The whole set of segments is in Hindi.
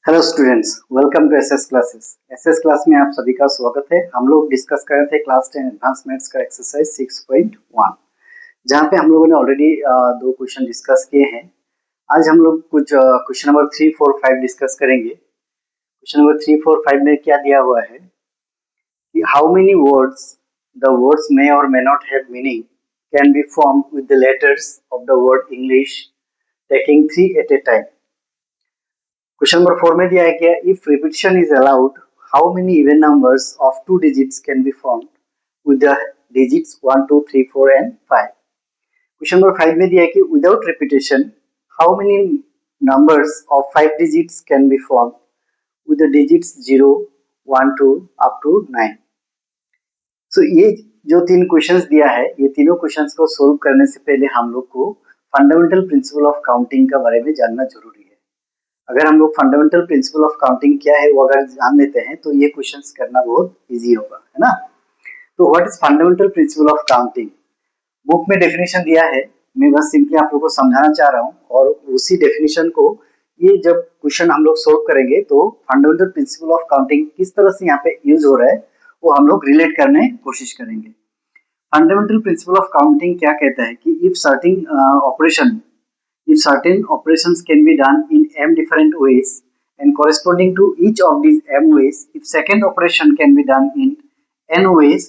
Hello students, welcome to SS classes. SS class में आप सभी का स्वागत है। हम लोग डिस्कस कर रहे थे क्लास 10 एडवांस मैथ्स का एक्सरसाइज 6.1, जहां पे हम लोगों ने ऑलरेडी दो क्वेश्चन डिस्कस किए हैं। आज हम लोग कुछ क्वेश्चन नंबर 3, 4, 5 डिस्कस करेंगे। क्वेश्चन नंबर 3, 4, 5 में क्या दिया हुआ है कि how many words the words may और may not have meaning can be formed with the letters of the word English taking 3 at a time. Question number 4 में दिया है कि if repetition is allowed, how many even numbers of 2 digits can be formed with the digits 1, 2, 3, 4 and 5। Question number 5 में दिया है कि without repetition how many numbers of 5 digits can be formed with the digits 0, 1, 2 up to 9। So ये जो तीन क्वेश्चंस दिया है, ये तीनों क्वेश्चंस को सोल्व करने से पहले हम लोग को फंडामेंटल प्रिंसिपल ऑफ काउंटिंग का बारे में जानना जरूरी है। अगर हम लोग फंडामेंटल प्रिंसिपल ऑफ काउंटिंग क्या है वो अगर जान लेते हैं तो ये क्वेश्चंस करना बहुत इजी होगा, है ना। तो what is fundamental principle of counting? Book में डेफिनेशन दिया है, मैं बस सिंपली आप लोगों को समझाना चाह रहा हूँ। और उसी डेफिनेशन को ये जब क्वेश्चन हम लोग सोल्व करेंगे तो फंडामेंटल प्रिंसिपल ऑफ काउंटिंग किस तरह से यहाँ पे यूज हो रहा है वो हम लोग रिलेट करने की कोशिश करेंगे। फंडामेंटल प्रिंसिपल ऑफ काउंटिंग क्या कहता है कि if certain operations can be done in m different ways and corresponding to each of these m ways, if second operation can be done in n ways,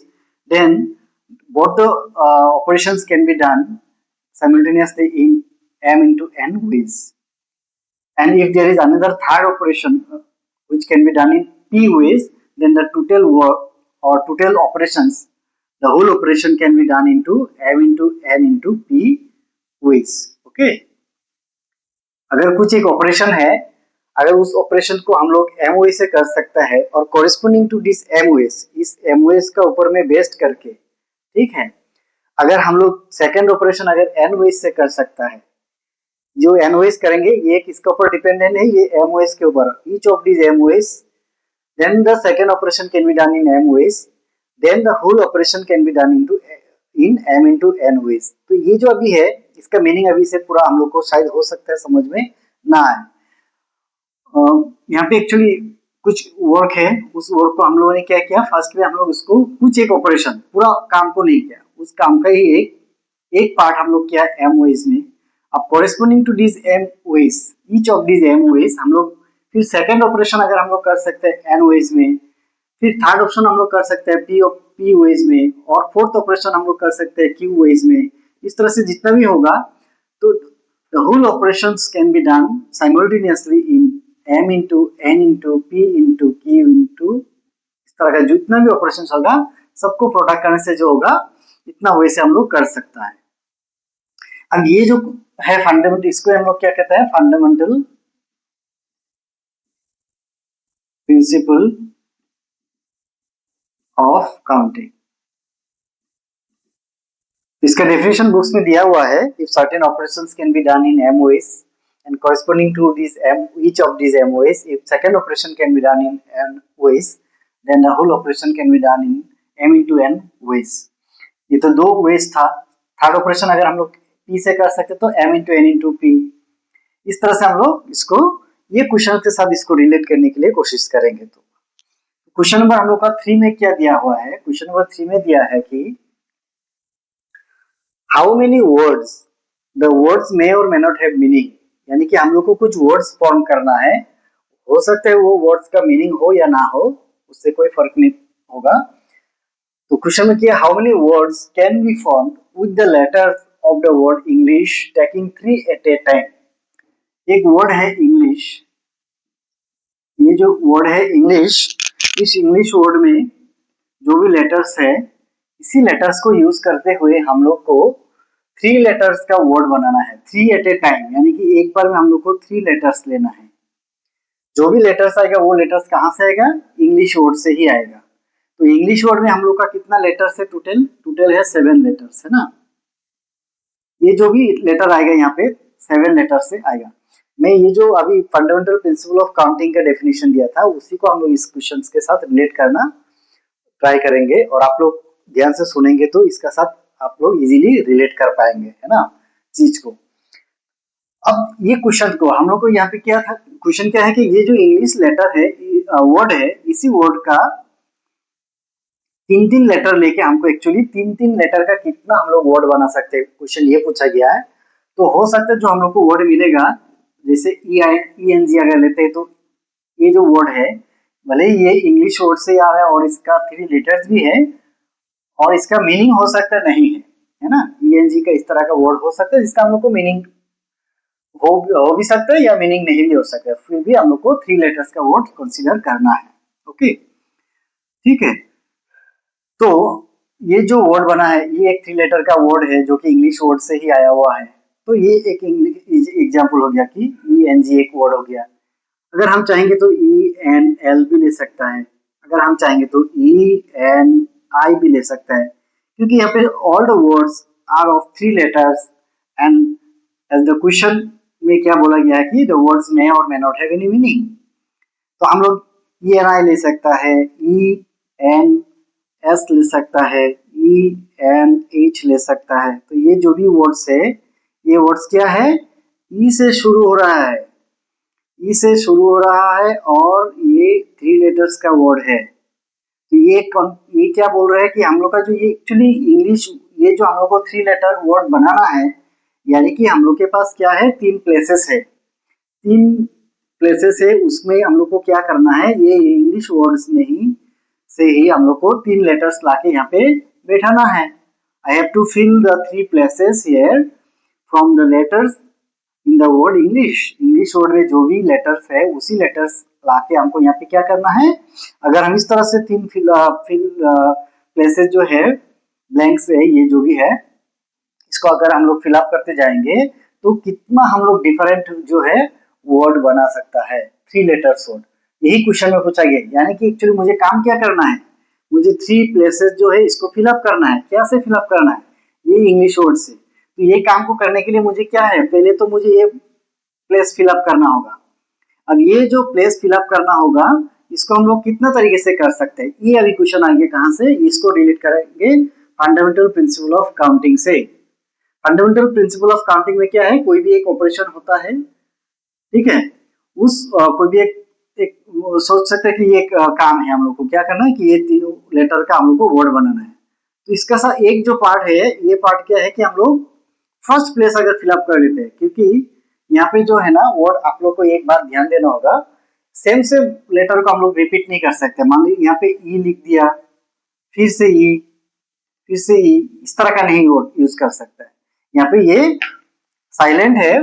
then both the operations can be done simultaneously in m into n ways. And if there is another third operation which can be done in p ways, then the total work or total operations, the whole operation can be done into m into n into p ways. Okay. अगर कुछ एक ऑपरेशन है, अगर उस ऑपरेशन को हम लोग एमओएस से कर सकता है और कॉरेस्पॉन्डिंग टू दिस एमओएस, इस एमओएस का ऊपर में बेस्ड करके, ठीक है, अगर हम लोग सेकंड ऑपरेशन अगर एनओएस से कर सकता है, जो एनओएस करेंगे ये किसके ऊपर डिपेंडेंट है, ये एमओएस के ऊपर, each of this MOS, then the second operation can be done in MOS, then the whole operation can be done in M into NOS. तो ये जो अभी है इसका मीनिंग अभी से पूरा हम लोग को शायद हो सकता है समझ में ना आए। यहाँ पे एक्चुअली कुछ वर्क है, उस वर्क को हम लोगों ने क्या किया, फर्स्ट में हम लोग उसको कुछ एक ऑपरेशन, पूरा काम को नहीं किया, उस काम का ही एक पार्ट हम लोग किया एमओएस में। अब corresponding to this MOS, each of this MOS हम लोग फिर सेकंड ऑपरेशन अगर हम लोग कर सकते हैं एनओएस में, फिर थर्ड ऑप्शन हम लोग कर सकते हैं पी वेज में, और फोर्थ ऑपरेशन हम लोग कर सकते हैं क्यू वेज में। इस तरह से जितना भी होगा तो the whole operations can be done simultaneously in m into n into p into q into, इस तरह का जितना भी ऑपरेशन होगा सबको प्रोडक्ट करने से जो होगा इतना वैसे हम लोग कर सकता है। अब ये जो है फंडामेंटल, इसको हम लोग क्या कहते हैं, फंडामेंटल प्रिंसिपल ऑफ काउंटिंग। इसका डेफिनेशन बुक्स में दिया हुआ है, if certain operations can be done in MOS and corresponding to this each of these MOS, if second operation can be done in n ways, then the whole operation can be done in m into n ways. ये तो दो ways था, थर्ड ऑपरेशन अगर हम लोग p से कर सकते तो m into n into p। इस तरह से हम लोग इसको ये क्वेश्चन के साथ इसको रिलेट करने के लिए कोशिश करेंगे। तो क्वेश्चन नंबर हम लोग का 3 में क्या दिया हुआ है, क्वेश्चन नंबर 3 में दिया है कि how many words the words may और मे नॉट हैव मीनिंग, यानी कि हम लोग को कुछ वर्ड्स फॉर्म करना है, हो सकता है वो वर्ड्स का मीनिंग हो या ना हो, उससे कोई फर्क नहीं होगा। तो क्वेश्चन में किया how many words can be formed with the letters of the word English taking 3 at a time. एक वर्ड है इंग्लिश, ये जो वर्ड है इंग्लिश, इस इंग्लिश वर्ड में जो भी लेटर्स है, इसी लेटर्स को यूज करते हुए हम लोग को 3 लेटर्स का वर्ड बनाना है, 3 एट ए टाइम, यानी कि एक बार में हम लोग को 3 लेटर्स लेना है। जो भी लेटर्स आएगा वो लेटर्स कहाँ से आएगा, इंग्लिश वर्ड से ही आएगा। तो इंग्लिश वर्ड में हम लोग का कितना लेटर्स है, टोटल है 7 लेटर्स, है ना। ये जो भी लेटर आएगा यहाँ पे 7 लेटर से आएगा। मैं ये जो अभी फंडामेंटल प्रिंसिपल ऑफ काउंटिंग का डेफिनेशन दिया था उसी को हम लोग इस क्वेश्चन के साथ रिलेट करना ट्राई करेंगे, और आप लोग ध्यान से सुनेंगे तो इसका साथ आप लोग इजीली रिलेट कर पाएंगे, है ना, चीज को। अब ये क्वेश्चन को हम लोग को यहाँ पे क्या था, क्वेश्चन क्या है कि ये जो इंग्लिश लेटर है, वर्ड है, इसी वर्ड का तीन तीन लेटर लेके हमको एक्चुअली तीन तीन लेटर का कितना हम लोग वर्ड बना सकते हैं, क्वेश्चन ये पूछा गया है। तो हो सकता है जो हम लोग को वर्ड मिलेगा, जैसे ENG अगर लेते हैं तो ये जो वर्ड है, भले ही ये इंग्लिश वर्ड से आ रहा है और इसका थ्री लेटर्स भी है और इसका मीनिंग हो सकता है नहीं है ना। ENG का इस तरह का वर्ड हो सकता है जिसका हम लोग को मीनिंग हो भी सकता है या मीनिंग नहीं भी हो सकता है, फिर भी हम लोग को थ्री लेटर्स का वर्ड कंसीडर करना है। ओके, ठीक है। तो ये जो वर्ड बना है ये एक थ्री लेटर का वर्ड है जो कि इंग्लिश वर्ड से ही आया हुआ है। तो ये एक एग्जाम्पल हो गया कि ENG एक वर्ड हो गया। अगर हम चाहेंगे तो ENL भी ले सकता है, अगर हम चाहेंगे तो ENI भी ले सकता है, क्योंकि यहाँ पे all the words are of three letters and as the question में क्या बोला गया है कि द वर्ड्स मे और may not have any meaning. तो हम लोग ENI ले सकता है, ENS ले सकता है, ENH ले सकता है। तो ये जो भी वर्ड्स है, ये वर्ड्स क्या है, ई से शुरू हो रहा है, ई से शुरू हो रहा है और ये थ्री लेटर्स का वर्ड है। तो ये क्या बोल रहा है कि हम लोग का जो ये एक्चुअली इंग्लिश, ये जो हम लोग को थ्री लेटर वर्ड बनाना है, यानी कि हम लोग के पास क्या है, तीन प्लेसेस है, तीन प्लेसेस है, उसमें हम लोग को क्या करना है, ये इंग्लिश वर्ड्स में ही से ही हम लोग को तीन लेटर्स लाके यहाँ पे बैठाना है। I have to fill the three places here from the letters in the word English. English word में जो भी लेटर्स है उसी लेटर्स लाके हमको यहाँ पे क्या करना है। अगर हम इस तरह से तीन फिल प्लेसेस जो है, ब्लैंक्स है, ये जो भी है, इसको अगर हम लोग फिलअप करते जाएंगे तो कितना हम लोग डिफरेंट जो है वर्ड बना सकता है, थ्री लेटर्स वर्ड। यही क्वेश्चन में पूछा गया, यानी कि एक्चुअली मुझे काम क्या करना है, मुझे थ्री प्लेसेस जो है इसको फिलअप करना है। क्या से फिलअप करना है, ये इंग्लिश वर्ड से। तो ये काम को करने के लिए मुझे क्या है, पहले तो मुझे ये प्लेस फिलअप करना होगा। अब ये जो प्लेस फिलअप करना होगा, इसको हम लोग कितना तरीके से कर सकते हैं, ये अभी क्वेश्चन आएंगे कहाँ से, इसको रिलेट करेंगे फंडामेंटल प्रिंसिपल ऑफ काउंटिंग से। फंडामेंटल प्रिंसिपल ऑफ काउंटिंग में क्या है, कोई भी एक ऑपरेशन होता है, ठीक है, उस कोई भी एक सोच सकते हैं कि ये एक काम है हम लोग को क्या करना है कि ये तीनों लेटर का हम लोग को वर्ड बनाना है। तो इसका सा एक जो पार्ट है, ये पार्ट क्या है कि हम लोग फर्स्ट प्लेस अगर फिलअप कर लेते हैं, क्योंकि यहाँ पे जो है ना वर्ड, आप लोग को एक बात ध्यान देना होगा, सेम सेम लेटर को हम लोग रिपीट नहीं कर सकते। मान लीजिए यहाँ पे ई लिख दिया, फिर से ई, फिर से ई, इस तरह का नहीं यूज कर सकता है। यहाँ पे ये साइलेंट है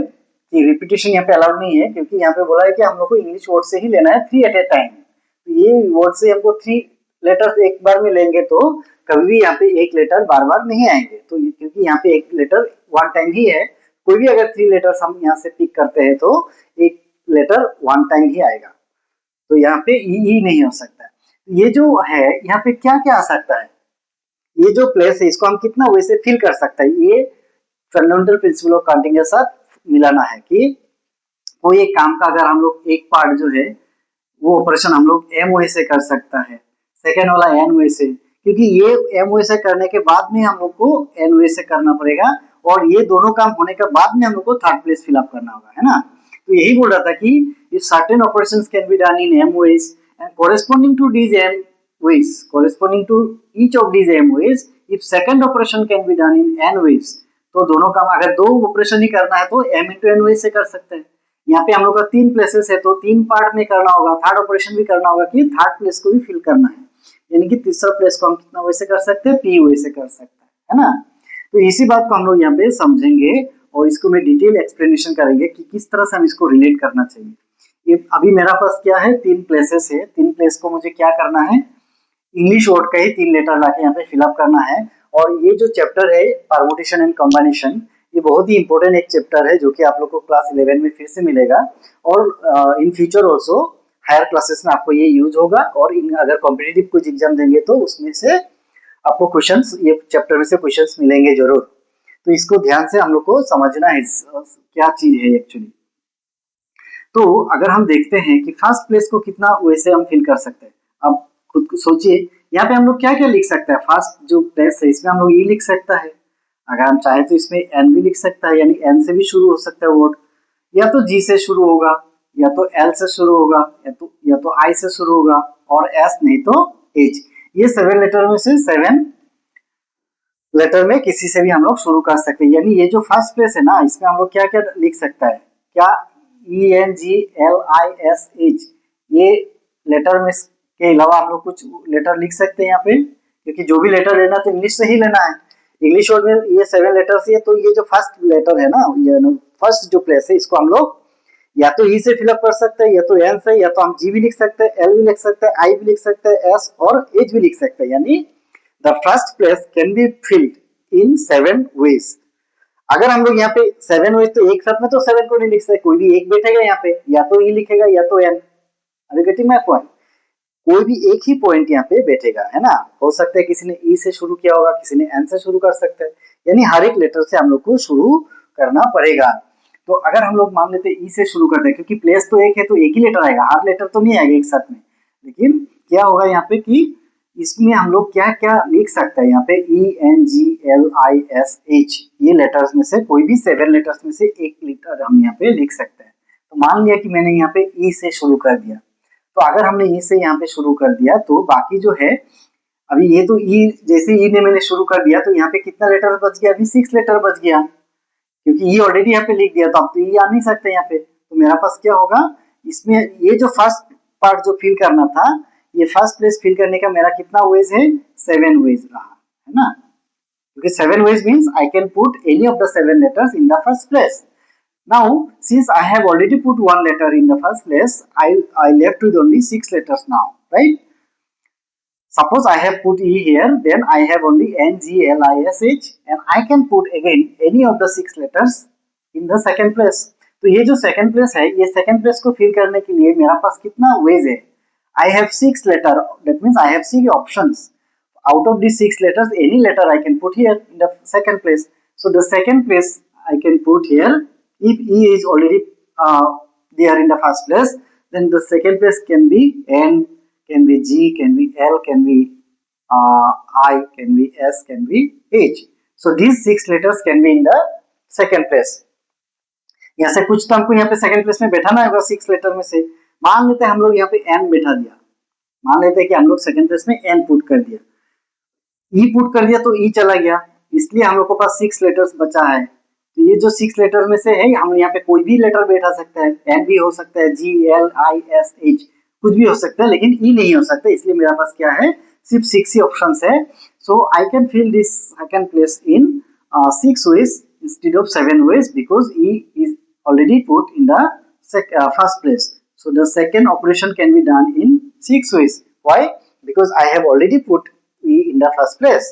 कि रिपीटेशन यहाँ पे अलाउड नहीं है, क्योंकि यहाँ पे बोला है कि हम लोग को इंग्लिश वर्ड से ही लेना है थ्री एट ए टाइम। तो ये वर्ड से हमको थ्री लेटर्स एक बार में लेंगे तो कभी भी यहाँ पे एक लेटर बार बार नहीं आएंगे। तो क्योंकि यहाँ पे एक लेटर वन टाइम ही है, कोई भी अगर थ्री लेटर्स हम यहाँ से पिक करते हैं तो एक लेटर वन टाइम ही आएगा। तो यहाँ पे ई नहीं हो सकता। ये जो है यहाँ पे क्या क्या आ सकता है, ये जो प्लेस है इसको हम कितना वैसे फिल कर सकते हैं, ये फंडामेंटल प्रिंसिपल ऑफ काउंटिंग के साथ मिलाना है कि कोई एक काम का अगर हम लोग एक पार्ट जो है वो ऑपरेशन हम लोग एम वे से कर सकता है, सेकेंड वाला एन वे से, क्योंकि ये एम वे से करने के बाद में हम लोग को एन वे से करना पड़ेगा, और ये दोनों काम होने के बाद में हम लोग को थर्ड प्लेस फिलअप करना होगा, है ना। तो यही बोल रहा था कि if certain operations can be done in M ways and corresponding to these M ways, corresponding to each of these m ways, if second operation can be done in n ways, तो दोनों काम अगर दो ऑपरेशन ही करना है तो m into n ways से कर सकते हैं। यहाँ पे हम लोग का तीन प्लेसेस है तो तीन पार्ट में करना होगा, थर्ड ऑपरेशन भी करना होगा कि थर्ड प्लेस को भी फिल करना है, यानी कि तीसरा प्लेस को हम कितना वैसे कर सकते हैं, p वैसे कर सकते हैं, है ना। तो इसी बात को हम लोग यहाँ पे समझेंगे और इसको मैं डिटेल एक्सप्लेनेशन करेंगे कि किस तरह से हम इसको रिलेट करना चाहिए। ये अभी मेरा पास क्या है, तीन प्लेसेस है, तीन प्लेस को मुझे क्या करना है, इंग्लिश वर्ड का ही तीन लेटर लाके यहाँ पे फिलअप करना है। और ये जो चैप्टर है परमुटेशन एंड कॉम्बिनेशन, ये बहुत ही इंपॉर्टेंट एक चैप्टर है जो कि आप लोग को क्लास 11 में फिर से मिलेगा, और in future also higher classes में आपको ये यूज होगा, और अगर कॉम्पिटिटिव कुछ एग्जाम देंगे तो उसमें से आपको क्वेश्चंस, ये चैप्टर में से क्वेश्चंस मिलेंगे जरूर। तो इसको ध्यान से हम लोग को समझना है क्या चीज है एक्चुअली। तो अगर हम देखते हैं कि फर्स्ट प्लेस को कितना वैसे हम फिल कर सकते हैं, अब खुद को सोचिए, यहाँ पे हम लोग क्या क्या लिख सकते हैं। फर्स्ट जो प्लेस है इसमें हम लोग ई लिख सकता है, अगर हम चाहे तो इसमें एन भी लिख सकता है, यानी एन से भी शुरू हो सकता है वर्ड। या तो जी से शुरू होगा, या तो एल से शुरू होगा, या तो आई से शुरू होगा, और एस नहीं तो एच। ये 7 लेटर में से 7 लेटर में किसी से भी हम लोग शुरू कर सकते हैं। यानी ये जो फर्स्ट प्लेस है ना, इसमें हम लोग क्या क्या लिख सकता है, क्या E N G L I S H, ये लेटर में के अलावा हम लोग कुछ लेटर लिख सकते हैं यहाँ पे, क्योंकि जो भी लेटर लेना तो इंग्लिश से ही लेना है। इंग्लिश वर्ड में ये 7 लेटर्स है, तो ये जो फर्स्ट लेटर है ना, ये फर्स्ट जो प्लेस है, इसको हम लोग या तो ई से फिलअप कर सकते हैं, या तो एन से, या तो हम जी भी लिख सकते हैं, एल भी लिख सकते हैं, आई भी लिख सकते हैं, एस और एच भी लिख सकते हैं। यानी the first place can be filled in 7 ways. अगर हम लोग यहाँ पे 7 वेज, तो एक साथ में तो 7 को नहीं लिख सकते, कोई भी एक बैठेगा यहाँ पे, या तो ई लिखेगा या तो एन। अरे गेटिंग माय पॉइंट, कोई भी एक ही पॉइंट यहाँ पे बैठेगा, है ना। हो सकता है किसी ने ई से शुरू किया होगा, किसी ने एन से शुरू कर सकते हैं, यानी हर एक लेटर से हम लोग को शुरू करना पड़ेगा। तो अगर हम लोग मान लेते ई से शुरू करते हैं, क्योंकि प्लेस तो एक है तो एक ही लेटर आएगा, हर लेटर तो नहीं आएगा एक साथ में। लेकिन क्या होगा यहाँ पे कि इसमें हम लोग क्या क्या लिख सकते हैं, यहाँ पे E N G L I S H, ये लेटर्स में से कोई भी 7 लेटर्स में से एक लेटर हम यहाँ पे लिख सकते हैं। तो मान लिया कि मैंने यहाँ पे ई से शुरू कर दिया, तो अगर हमने ई से यहाँ पे शुरू कर दिया, तो बाकी जो है, अभी ये तो ई, जैसे ई ने मैंने शुरू कर दिया, तो यहाँ पे कितना लेटर बच गया, अभी 6 लेटर बच गया, क्योंकि ई ऑलरेडी यहाँ पे लिख दिया, तो अब तो ई आ नहीं सकते यहाँ पे। तो मेरा पास क्या होगा, इसमें ये जो फर्स्ट पार्ट जो फिल करना था, ये फर्स्ट प्लेस फिल करने का मेरा कितना वेज है, 7 वेज रहा, है ना। क्योंकि 7 ways means I can put any of the 7 letters in the first place. Now, since I have already put one letter in the first place, I left with only 6 letters now, right? Suppose I have put E here, then I have only N, G, L, I, S, H, and I can put again any of the 6 letters in the second place. तो ये जो second place है, ये second place को fill करने के लिए मेरा पास कितना ways है? I have 6 letter, that means I have 6 options. Out of these 6 letters, any letter I can put here in the second place. So the second place I can put here, if E is already there in the first place, then the second place can be N, can be G, can be L, can be I, can be S, can be H. So these 6 letters can be in the second place. यहाँ से कुछ तो हमको यहाँ पे सेकंड प्लेस में बैठाना होगा 6 लेटर में से। मान लेते हैं हम लोग यहाँ पे N बैठा दिया, मान लेते हैं कि हम लोग सेकंड प्लेस में N पुट कर दिया, ई पुट कर दिया तो ई चला गया, इसलिए हम लोग के पास 6 लेटर्स बचा है। तो ये जो 6 लेटर में से है, हम यहाँ पे कोई भी लेटर बैठा सकते हैं, एन भी हो सकता है, जी एल आई एस एच कुछ भी हो सकता है, लेकिन ई नहीं हो सकता, इसलिए मेरा पास क्या है, सिर्फ 6 ही ऑप्शंस है। So I can fill this second place in 6 ways instead of 7 ways, because E is already put in the first place. So the second operation can be done in 6 ways. Why? Because I have already put E in the first place.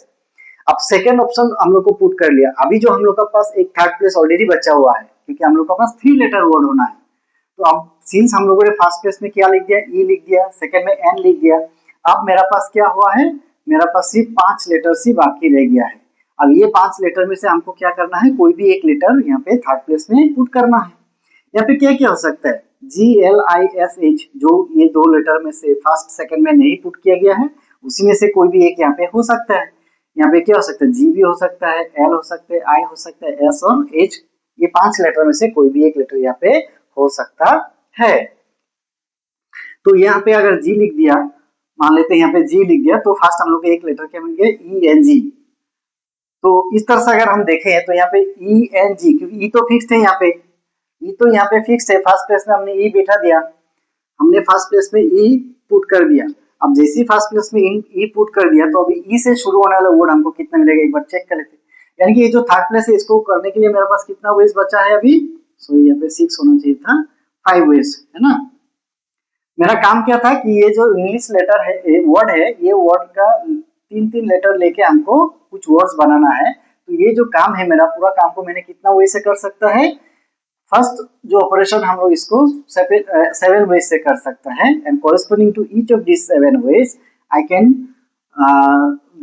अब सेकेंड ऑप्शन हम लोग को पुट कर लिया, अभी जो हम लोग के पास एक थर्ड प्लेस ऑलरेडी बचा हुआ है, क्योंकि हम लोग के पास 3 लेटर वर्ड होना है। तो अब सिंस हम लोगों ने फर्स्ट प्लेस में क्या लिख दिया, ई लिख दिया, सेकेंड में एन लिख दिया, अब मेरा पास क्या हुआ है, मेरा पास सिर्फ 5 लेटर ही बाकी रह गया है। अब ये 5 लेटर में से हमको क्या करना है, कोई भी एक लेटर यहाँ पे थर्ड प्लेस में पुट करना है। यहाँ पे क्या क्या हो सकता है, जी एल आई एस एच, जो ये 2 लेटर में से फर्स्ट सेकंड में नहीं पुट किया गया है, उसी में से कोई भी एक यहाँ पे हो सकता है। यहाँ पे क्या हो सकता है, जी भी हो सकता है, एल हो सकता है, आई हो सकता है, एस और एच, ये 5 लेटर में से कोई भी एक लेटर यहाँ पे हो सकता है। तो यहाँ पे अगर जी लिख दिया, मान लेते हैं यहाँ पे जी लिख दिया, तो फर्स्ट हम लोग एक लेटर क्या मिल गया, ई एन जी। तो इस तरह से अगर हम देखें तो यहाँ पे ई एन जी, क्योंकि ई तो फिक्स है यहाँ पे, ई तो यहाँ पे फिक्स है, फर्स्ट प्लेस में हमने ई बैठा दिया, हमने फर्स्ट प्लेस में ई पुट कर दिया। अब जैसे ही फर्स्ट प्लेस में ई पुट कर दिया, तो अभी ई से शुरू होने वाला वर्ड हमको कितना मिलेगा, एक बार चेक कर लेते हैं। यानी कि ये जो थर्ड प्लेस है, इसको करने के लिए मेरे पास कितना वेज बचा है अभी, सो यहाँ पे 6 होना चाहिए था, 5 वेज, है ना। मेरा काम क्या था कि ये जो इंग्लिश लेटर है, वर्ड है, ये वर्ड का 3-3 लेटर लेके हमको कुछ वर्ड्स बनाना है। तो ये जो काम है मेरा, पूरा काम को मैंने कितना वे से कर सकता है, फर्स्ट जो ऑपरेशन हम लोग इसको 7 वेज से कर सकते हैं, and corresponding to each of this 7 ways I can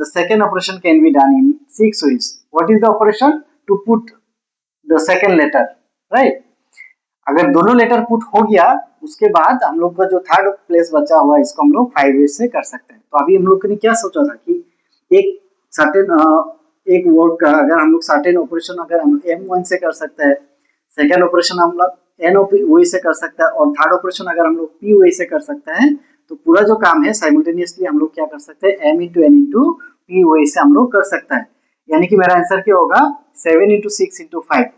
the second operation can be done in 6 ways. What is the operation, to put the second letter, right. अगर दोनों लेटर पुट हो गया, उसके बाद हम लोग का जो थर्ड प्लेस बचा हुआ है, इसको हम लोग 5 वेज से कर सकते हैं। तो अभी हम लोग ने क्या सोचा था कि एक सर्टेन एक वर्ड का अगर हम लोग सर्टेन ऑपरेशन अगर हम M1 से कर सकते हैं, सेकेंड ऑपरेशन हम लोग एन वे से कर सकता है और थर्ड ऑपरेशन अगर हम लोग पी वे से कर सकते हैं तो पूरा जो काम है साइमल्टेनियसली हम लोग क्या कर सकते हैं, M into N into P way से हम लोग कर सकते हैं। यानी कि मेरा आंसर क्या होगा, 7 इंटू 6 इंटू 5।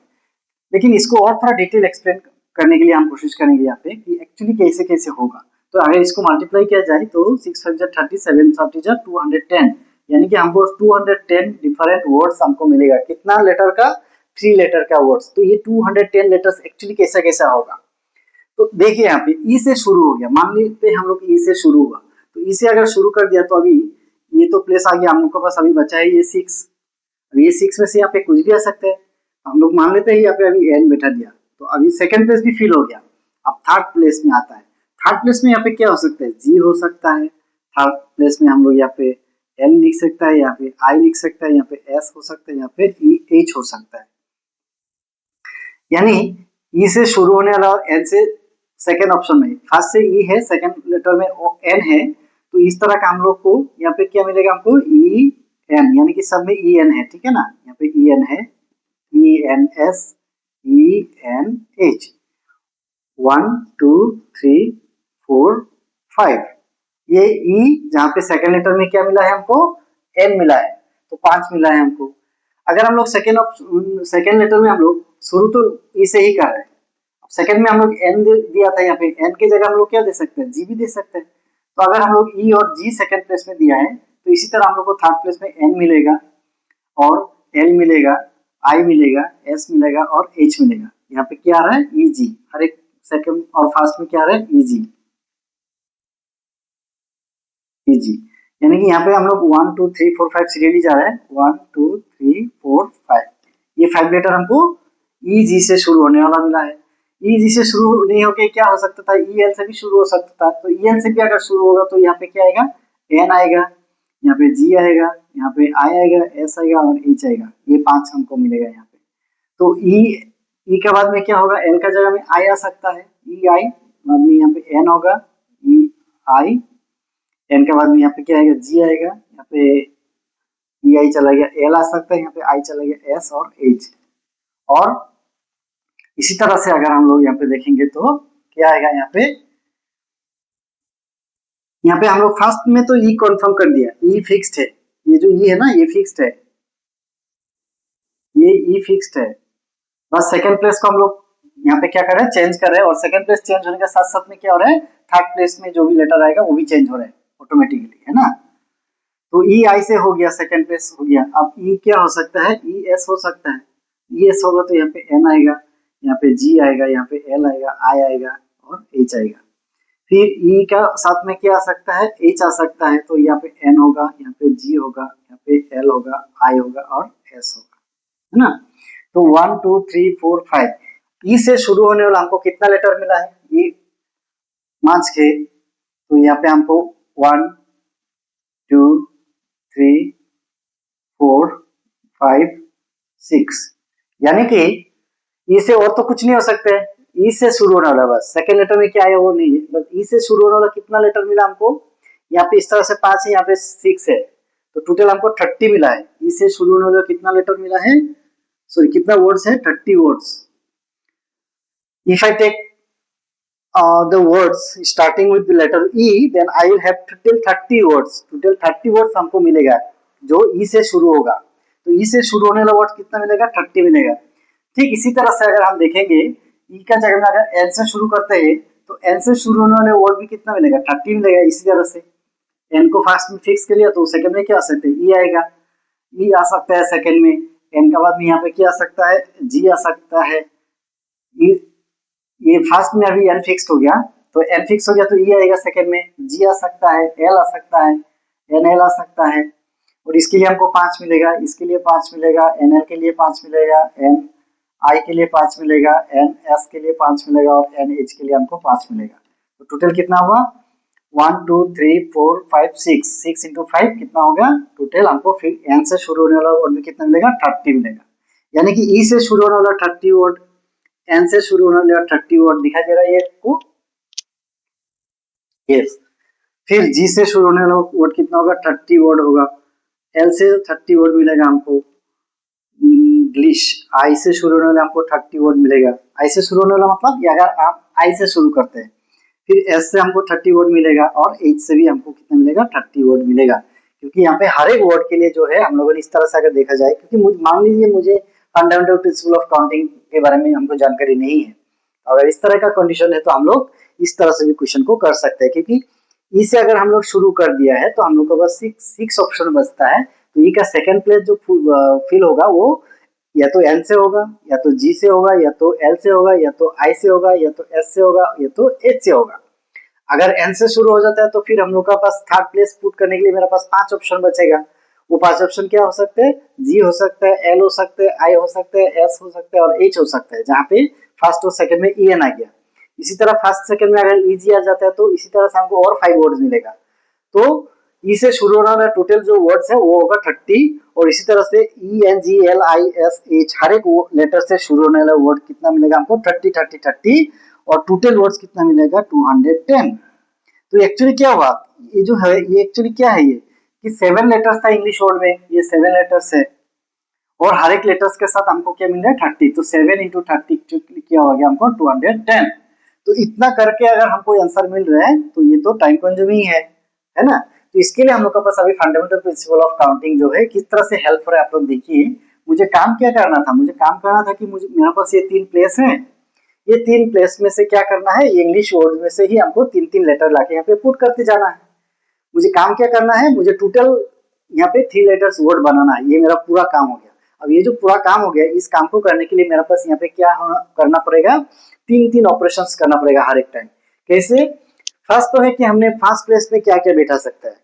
लेकिन इसको और थोड़ा डिटेल एक्सप्लेन करने के लिए हम कोशिश करेंगे यहाँ पे कि एक्चुअली कैसे कैसे होगा। तो अगर इसको मल्टीप्लाई किया जाए तो 6 5 जा 30, 7 30 जा 210, यानी कि हमको 210 डिफरेंट वर्ड्स हमको मिलेगा। कितना लेटर का, 3 लेटर का वर्ड्स। तो ये 210 लेटर्स एक्चुअली कैसा कैसा होगा। तो देखिए यहाँ पे ई से शुरू हो गया, मान लेते हैं हम लोग ई से शुरू हुआ, तो ई से अगर शुरू कर दिया तो अभी ये तो प्लेस आ गया हम लोग के पास, अभी बचा है ये 6। अब ये 6 में से यहाँ पे कुछ भी आ सकते हैं, हम लोग मान लेते हैं यहाँ पे अभी एन बैठा दिया, तो अभी सेकंड प्लेस भी फिल हो गया। अब थर्ड प्लेस में आता है, थर्ड प्लेस में यहाँ पे क्या हो सकता है, जी हो सकता है। थर्ड प्लेस में हम लोग यहाँ पे एल लिख सकता है, यहाँ पे आई लिख सकता है, यहाँ पे एस हो सकता है, यहाँ पे ई एच हो सकता है। यानी ई से शुरू होने वाला और एन से सेकेंड ऑप्शन में, फर्स्ट से ई है, सेकेंड लेटर में एन है, तो इस तरह का हम लोग को यहाँ पे क्या मिलेगा, हमको ई एन, यानी कि सब में ई एन है, ठीक है ना। यहाँ पे ई एन है, E N S E N H, 1 2 3 4 5। ये ई जहाँ पे सेकेंड लेटर में क्या मिला है हमको, एन मिला है, तो 5 मिला है हमको। अगर हम लोग सेकेंड लेटर में हम लोग शुरू तो ई से ही कर रहे हैं, सेकेंड में हम लोग एन दिया था, यहाँ पे एन की जगह हम लोग क्या दे सकते हैं, जी भी दे सकते हैं। तो अगर हम लोग ई और जी सेकेंड प्लेस में दिया है, तो इसी तरह हम लोग को थर्ड प्लेस में एन मिलेगा और एल मिलेगा, आई मिलेगा, एस मिलेगा और एच मिलेगा। यहाँ पे क्या आ रहा है, ई जी, हर एक सेकेंड और फर्स्ट में क्या आ रहा है, ई जी, ई जी। यानी कि यहाँ पे हम लोग 1 2 3 4 5 सीरियली जा रहा है, 1 2 3 4 5। ये 5 लेटर हमको ई जी से शुरू होने वाला मिला है। ई जी से शुरू नहीं होके क्या हो सकता था, ई एल से भी शुरू हो सकता था। तो ई एल से भी अगर शुरू होगा तो यहाँ पे क्या आएगा, एन आएगा, यहाँ पे जी आएगा, यहाँ पे आई आएगा, एस आएगा और एच आएगा। ये 5 हमको मिलेगा यहाँ पे। तो ई के बाद में क्या होगा, एल का जगह में आई आ सकता है, ई आई, बाद में यहाँ पे एन होगा, ई आई, एन के बाद में यहाँ पे क्या आएगा, जी आएगा, यहाँ पे ई आई चला गया, एल आ सकता है, यहाँ पे आई चला गया, एस और एच। और इसी तरह से अगर हम लोग यहाँ पे देखेंगे तो क्या आएगा, यहाँ पे हम लोग फर्स्ट में तो ई कंफर्म कर दिया, ई फिक्स्ड है, ये जो ई है ना ये फिक्स्ड है, ये ई फिक्स्ड है। बस सेकंड प्लेस को हम लोग यहाँ पे क्या कर रहे हैं, चेंज कर रहे हैं, और सेकंड प्लेस चेंज होने के साथ साथ में क्या हो रहा है, थर्ड प्लेस में जो भी लेटर आएगा वो भी चेंज हो रहा है ऑटोमेटिकली, है ना। तो ई आई से हो गया, सेकंड प्लेस हो गया। अब ई क्या हो सकता है, ई एस हो सकता है, ई एस होगा तो यहाँ पे एन आएगा, यहाँ पे जी आएगा, यहाँ पे एल आएगा, आई आएगा और एच आएगा। फिर ई का साथ में क्या आ सकता है, एच आ सकता है, तो यहाँ पे एन होगा, यहाँ पे जी होगा, यहाँ पे एल होगा, आई होगा और एस होगा, है ना। तो 1 2 3 4 5 ई से शुरू होने वाला हमको कितना लेटर मिला है, ई 5 के। तो यहाँ पे हमको 1 2 3 4 5 6, यानी कि ई से और तो कुछ नहीं हो सकते हैं, ई से शुरू होने वाला, बस सेकंड लेटर में क्या है वो नहीं है, बस ई से शुरू होने वाला कितना लेटर मिला हमको, यहाँ पे इस तरह से 5 है, यहाँ पे 6 है, तो टोटल हमको 30 मिला है। ई से शुरू होने वाला कितना लेटर मिला है, सॉरी कितना वर्ड्स है, 30 words. If I take the words starting with the letter E, then I will have total 30 words. Total 30 words हमको मिलेगा जो E से शुरू होगा। तो E से शुरू होने वाला वर्ड कितना मिलेगा, 30 मिलेगा। ठीक इसी तरह से अगर हम देखेंगे E का जगह में अगर N से शुरू करते हैं तो N से शुरू होने वाले वर्ड भी कितना मिलेगा, 30 मिलेगा। इसी तरह से N को फर्स्ट में फिक्स कर लिया तो सेकंड में क्या आ सकता है, E आएगा, E आ सकता है सेकंड में। N का बाद में यहाँ पे क्या आ सकता है, G आ सकता है। ये फर्स्ट में अभी एन फिक्स हो गया, तो एन फिक्स हो गया तो ई आएगा सेकंड में, जी आ सकता है, एल आ सकता है, एन एल आ सकता है, और इसके लिए हमको 5 मिलेगा, इसके लिए 5 मिलेगा, एन एल के लिए 5 मिलेगा, एन आई के लिए 5 मिलेगा, एन एस के लिए 5 मिलेगा और एन एच के लिए हमको 5 मिलेगा। तो टोटल कितना हुआ, 1 2 3 4 5 6, 6 इंटू 5 कितना होगा, टोटल हमको फिर एन से शुरू होने वाला वर्ड में कितना मिलेगा, 30 मिलेगा। यानी कि ई से शुरू होने वाला 30 वर्ड, एन से शुरू होने वाला 30 वर्ड दिखाई दे रहा है ये आपको, यस। फिर जी से शुरू होने वाला वर्ड कितना होगा, 30 वर्ड होगा। एल से 30 वर्ड मिलेगा हमको, इंग्लिश, आई से शुरू होने वाला हमको 30 वर्ड मिलेगा। आई से शुरू होने वाला मतलब ये अगर आप आई से शुरू करते हैं, फिर एस से हमको 30 वर्ड मिलेगा और एच से भी हमको कितना मिलेगा 30 वर्ड मिलेगा। क्योंकि यहाँ पे हर एक वर्ड के लिए जो है हम लोगों ने इस तरह से अगर देखा जाए, क्योंकि मान लीजिए मुझे फंडामेंटल प्रिंसिपल ऑफ काउंटिंग के बारे में हमको जानकारी नहीं है, अगर इस तरह का कंडीशन है तो हम लोग इस तरह से भी क्वेश्चन को कर सकते हैं। क्योंकि ई से अगर हम लोग शुरू कर दिया है तो हम लोग को बस सिक्स ऑप्शन बचता है। तो ई का सेकंड प्लेस जो फिल होगा वो या तो एन से होगा, या तो जी से होगा, या तो एल से होगा, या तो आई से होगा, या तो एस से होगा, या तो एच से होगा। अगर एन से शुरू हो जाता है तो फिर हम लोग का पास थर्ड प्लेस पुट करने के लिए मेरे पास 5 ऑप्शन बचेगा। वो 5 ऑप्शन क्या हो सकते हैं? जी हो सकता है, एल हो सकते हैं, आई हो सकते हैं, एस हो सकते हैं और एच हो सकता है, जहाँ पे फर्स्ट और सेकंड में ई एन आ गया। इसी तरह फर्स्ट सेकंड में अगर ई जी आ जाता है तो इसी तरह से हमको और 5 वर्ड्स मिलेगा। तो ई से शुरू होने वाला टोटल जो वर्ड्स है वो होगा 30, और इसी तरह से E N G L I S H हर एक लेटर से शुरू होने वाला वर्ड कितना मिलेगा हमको 30 और टोटल वर्ड्स कितना मिलेगा 210। तो एक्चुअली क्या हुआ, ये जो है ये एक्चुअली क्या है, ये कि 7 लेटर्स था इंग्लिश वर्ड में, ये 7 लेटर्स है और हर एक लेटर्स के साथ हमको क्या मिल रहा है 30। तो 7 इंटू 30 क्या हो गया हमको 210। तो इतना करके अगर हमको आंसर मिल रहा है तो ये तो टाइम कंज्यूमिंग है ना। तो इसके लिए हम लोग के पास अभी फंडामेंटल प्रिंसिपल ऑफ काउंटिंग जो है किस तरह से हेल्प हो रहा है आप लोग देखिए। मुझे काम क्या करना था, मुझे काम करना था कि मुझे मेरे पास ये 3 प्लेस है, ये 3 प्लेस में से क्या करना है, ये इंग्लिश वर्ड में से ही हमको 3 लेटर लाके यहाँ पे पुट करते जाना है। मुझे काम क्या करना है, मुझे टोटल यहाँ पे 3 लेटर्स वर्ड बनाना है, ये मेरा पूरा काम हो गया। अब ये जो पूरा काम हो गया, इस काम को करने के लिए मेरे पास यहाँ पे क्या करना पड़ेगा, 3 ऑपरेशंस करना पड़ेगा हर एक टाइम। कैसे? फर्स्ट तो है कि हमने फर्स्ट प्लेस में क्या क्या बैठा सकता है,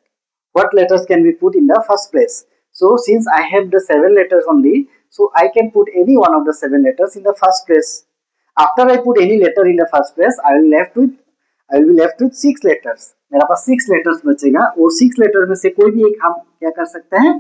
what letters can we put in the first place. So since I have the 7 letters only, so I can put any one of the 7 letters in the first place. After I put any letter in the first place, I will be left with 6 letters. मेरा पास 6 letters बचेगा, वो 6 letter में से कोई भी एक हम क्या कर सकते हैं,